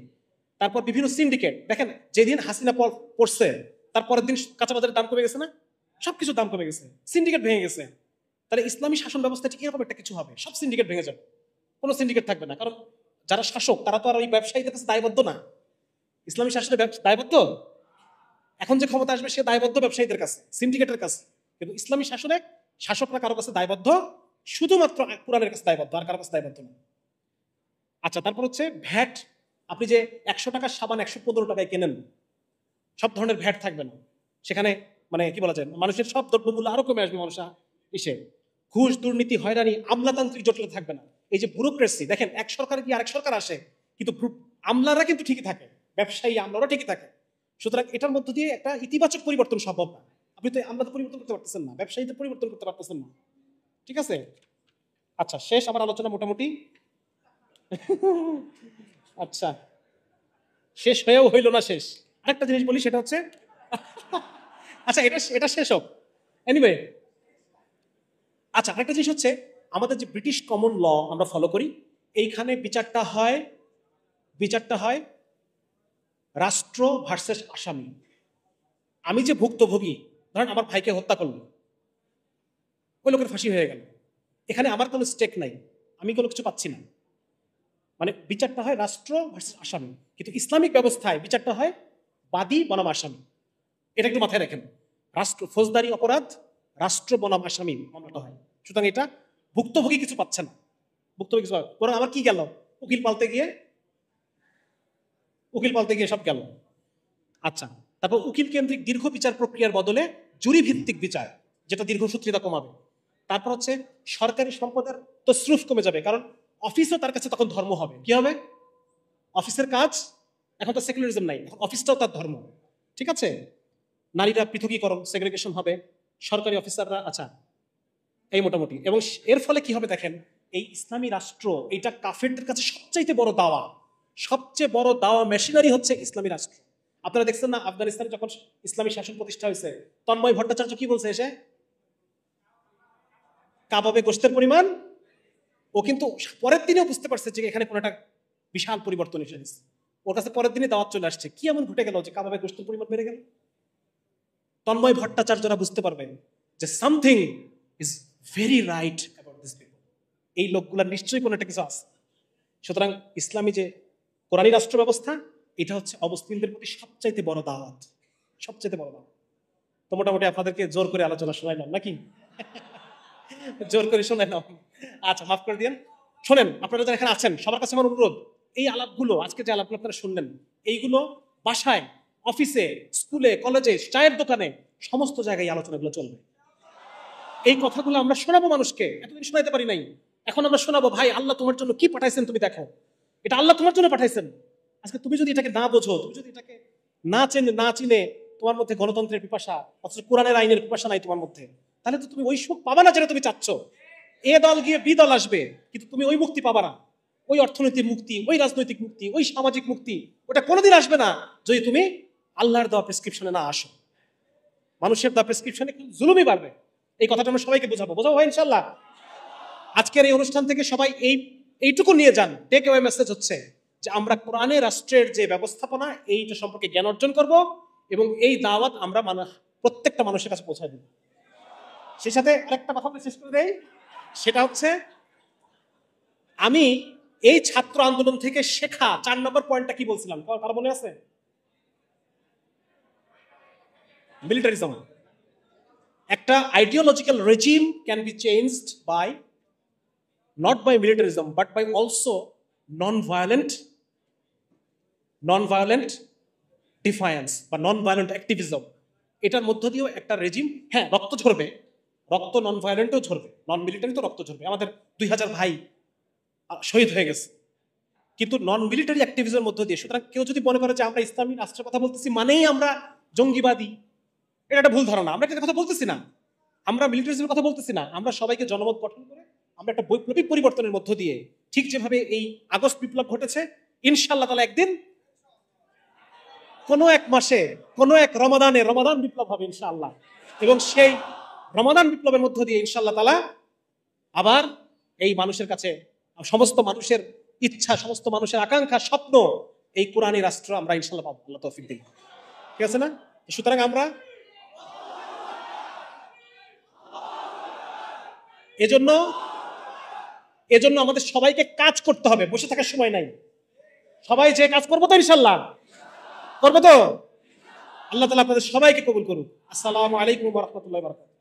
তারপর বিভিন্ন সিন্ডিকেট, দেখেন যেদিন হাসিনা পড়ছে তার পরের দিন কাঁচাবাজারের দাম কমে গেছে না? সবকিছুর দাম কমে গেছে, সিন্ডিকেট ভেঙে গেছে। তাহলে ইসলামী শাসন ব্যবস্থা ঠিক এরকম একটা কিছু হবে, সব সিন্ডিকেট ভেঙে যাবে, কোনো সিন্ডিকেট থাকবে না। কারণ যারা শাসক তারা তো আর ওই ব্যবসায়ীদের কাছে দায়বদ্ধ না। ইসলামী শাসনের দায়বদ্ধ এখন যে ক্ষমতা আসবে সে দায়বদ্ধ ব্যবসায়ীদের কাছে, সিন্ডিকেটের কাছে। কিন্তু ইসলামী শাসনে শাসকরা কারো কাছে দায়বদ্ধ, শুধুমাত্র কোরআনের কাছে দায়বদ্ধ, আর কারো কাছে দায়বদ্ধ না। আচ্ছা, তারপর হচ্ছে ভ্যাট। আপনি যে 100 টাকার সাবান 115 টাকায় কেনেন, সব ধরনের ভ্যাট থাকবে না সেখানে। মানে কি বলা যায়, মানুষের সব দ্রব্যমূল্য আরো কমে আসবে। মানুষ ইসে ঘুষ, দুর্নীতি, হয়রানি, আমলাতান্ত্রিক জটিলতা থাকবে না। এই যে ব্যুরোক্রেসি, দেখেন এক সরকার কি আরেক সরকার আসে, কিন্তু আমলারা কিন্তু ঠিকই থাকে, ব্যবসায়ী আমলারা ঠিকই থাকে। সুতরাং এটার মধ্য দিয়ে একটা ইতিবাচক পরিবর্তন সম্ভব না। আপনি তো আমলাদের পরিবর্তন করতে পারতেছেন না, ব্যবসায়ীদের পরিবর্তন করতে পারতেছেন না। ঠিক আছে? আচ্ছা, শেষ আমার আলোচনা মোটামুটি। আচ্ছা, শেষ হয়েও হইল না শেষ। আরেকটা জিনিস বলি, সেটা হচ্ছে আচ্ছা এটা এটা শেষ হোক এনিওয়ে। আচ্ছা, আরেকটা জিনিস হচ্ছে আমাদের যে ব্রিটিশ কমন ল আমরা ফলো করি, এইখানে বিচারটা হয় রাষ্ট্র ভার্সেস আসামি। আমি যে ভুক্তভোগী, ধরেন আমার ভাইকে হত্যা করলো, ওই লোকের ফাঁসি হয়ে গেল, এখানে আমার কোনো স্টেক নাই, আমি কোনো কিছু পাচ্ছি না। মানে বিচারটা হয় রাষ্ট্র ভার্সেস আসামি। কিন্তু ইসলামিক ব্যবস্থায় বিচারটা হয় বাদী বনাম আসামি। এটা একটু মাথায় রাখেন। রাষ্ট্র ফৌজদারি অপরাধ, রাষ্ট্র বনাম আসামি মামলাটা হয়। সুতরাং এটা ভুক্তভোগী কিছু পাচ্ছে না, ভুক্তভোগী কিছু বরং আমার কি গেল, উকিল পালতে গিয়ে সব গেল। আচ্ছা, তারপর উকিল কেন্দ্রিক দীর্ঘ বিচার প্রক্রিয়ার বদলে জুরি ভিত্তিক বিচার, যেটা দীর্ঘসূত্রিতা কমাবে। তারপর হচ্ছে সরকারি সম্পদের তসরুফ কমে যাবে, কারণ অফিসও তার কাছে তখন ধর্ম হবে। কি হবে? অফিসের কাজ, এখন তো সেকুলারিজম নাই, এখন অফিসটাও তার ধর্ম। ঠিক আছে? নারীরা পৃথকীকরণ, সেগ্রিগেশন হবে, সরকারি অফিসাররা। আচ্ছা, এই মোটামুটি। এবং এর ফলে কি হবে দেখেন, এই ইসলামী রাষ্ট্র, এটা কাফেরদের কাছে সবচাইতে বড় দাওয়া, সবচেয়ে বড় দাওয়া মেশিনারি হচ্ছে ইসলামী রাষ্ট্র। আপনারা দেখছেন না আফগানিস্তানে যখন ইসলামী শাসন প্রতিষ্ঠা হয়েছে, তন্ময় ভট্টাচার্য কি বলছে এসে? কাবাবে গোশতের পরিমাণ। ও কিন্তু পরের দিনেও বুঝতে পারছে যে এখানে কোনো একটা বিশাল পরিবর্তন এসে গেছে। ওর কাছে পরের দিনে দাওয়াত চলে আসছে। কি এমন ঘটে গেল যে কাবাবে গোশতের পরিমাণ বেড়ে গেল? তন্ময় ভট্টাচার্যরা বুঝতে পারবেন যে something is very right about this people. এই লোকগুলার নিশ্চয়ই কোনো একটা কিছু আছে। সুতরাং ইসলামী যে কোরআনী রাষ্ট্র ব্যবস্থা, এটা হচ্ছে অমুসলিমদের প্রতি সবচাইতে বড় দাওয়াত, সবচাইতে বড় দাওয়াত। তো মোটামুটি আপনাদেরকে জোর করে আলোচনা শোনাইলাম নাকি? জোর করে শোনাইলাম। আচ্ছা, মাফ করে দিন। শোনেন, আপনারা যারা এখানে আছেন সবার কাছে আমার অনুরোধ, এই আলাপগুলো, আজকে যে আলাপগুলো আপনারা শুনলেন, এইগুলো বাসায়, অফিসে, স্কুলে, কলেজে, চায়ের দোকানে, সমস্ত জায়গায় এই আলোচনাগুলো চলবে। এই কথাগুলো আমরা শোনাবো মানুষকে, এতদিন শোনাইতে পারি নাই। এখন আমরা শোনাবো, ভাই আল্লাহ তোমার জন্য কি পাঠাইছেন তুমি দেখো, এটা আল্লাহ তোমার জন্য পাঠাইছেন। আজকে তুমি যদি এটাকে না বোঝো, তুমি যদি এটাকে না চিনে তোমার মধ্যে গণতন্ত্রের পিপাসা, অথচ কোরআনের আইনের পিপাসা নাই তোমার মধ্যে, তাহলে তো তুমি ওই সুখ পাবা না যেটা তুমি চাচ্ছ। এ দল গিয়ে বি দল আসবে, কিন্তু তুমি ওই মুক্তি পাবা না, ওই অর্থনৈতিক মুক্তি, ওই রাজনৈতিক মুক্তি, ওই সামাজিক মুক্তি, ওটা কোনোদিন আসবে না যদি তুমি আল্লাহর দেওয়া প্রেসক্রিপশনে না আসো। মানুষের দেওয়া প্রেসক্রিপশনে জুলুমই বাড়বে। এই কথাটা আমরা সবাইকে বোঝাবো ভাই ইনশাল্লাহ। আজকের এই অনুষ্ঠান থেকে সবাই এইটুকু নিয়ে যান, টেক অ্যাওয়ে মেসেজ হচ্ছে যে আমরা কোরআনে রাষ্ট্রের যে ব্যবস্থাপনা, এইটা সম্পর্কে জ্ঞান অর্জন করব, এবং এই দাওয়াত আমরা প্রত্যেকটা মানুষের কাছে পৌঁছায় দেব। সেই সাথে আরেকটা কথা শেষ করে দেই, সেটা হচ্ছে আমি এই ছাত্র আন্দোলন থেকে শেখা 4 নম্বর পয়েন্টটা কি বলছিলাম, কারো মনে আছে? মিলিটারিজম। একটা ideological regime can be changed by not by militarism but by also non-violent defiance বা নন ভায়োলেন্ট অ্যাক্টিভিজম, এটার মধ্য দিয়েও একটা রেজিম, হ্যাঁ রক্ত ঝরবে, রক্ত নন ভায়োলেন্টও ঝরবে, নন মিলিটারি তো রক্ত ঝরবে, আমাদের 2000 ভাই শহীদ হয়ে গেছে, কিন্তু নন মিলিটারি অ্যাক্টিভিজমের মধ্য দিয়ে। সুতরাং কেউ যদি মনে করে যে আমরা ইসলামী রাষ্ট্রের কথা বলতেছি মানেই আমরা জঙ্গিবাদী, এটা একটা ভুল ধারণা। আমরা একটা কথা বলতেছি না, আমরা মিলিটারিজমের কথা বলতেছি না, আমরা সবাইকে জনমত গঠন করে আমরা একটা বৈপ্লবিক পরিবর্তনের মধ্য দিয়ে, ঠিক যেভাবে এই আগস্ট বিপ্লব ঘটেছে, ইনশাআল্লাহ তাআলা একদিন কোনো এক মাসে কোনো এক রমাদান বিপ্লব হবে ইনশাআল্লাহ, এবং সেই রমাদান বিপ্লবের মধ্য দিয়ে ইনশাআল্লাহ তাআলা আবার এই মানুষের কাছে, সমস্ত মানুষের ইচ্ছা, সমস্ত মানুষের আকাঙ্ক্ষা, স্বপ্ন, এই কোরআনী রাষ্ট্র আমরা ইনশাআল্লাহ পাবো, আল্লাহ তৌফিক দিন। ঠিক আছে না? সুতরাং আমরা এজন্য আমাদের সবাইকে কাজ করতে হবে, বসে থাকার সময় নাই। সবাই যে কাজ করবো তো ইনশাআল্লাহ, করবো তো? আল্লাহ তাআলা আপনাদের সবাইকে কবুল করুন। আসসালামু আলাইকুম ওয়া রাহমাতুল্লাহি ওয়া বারাকাতুহু।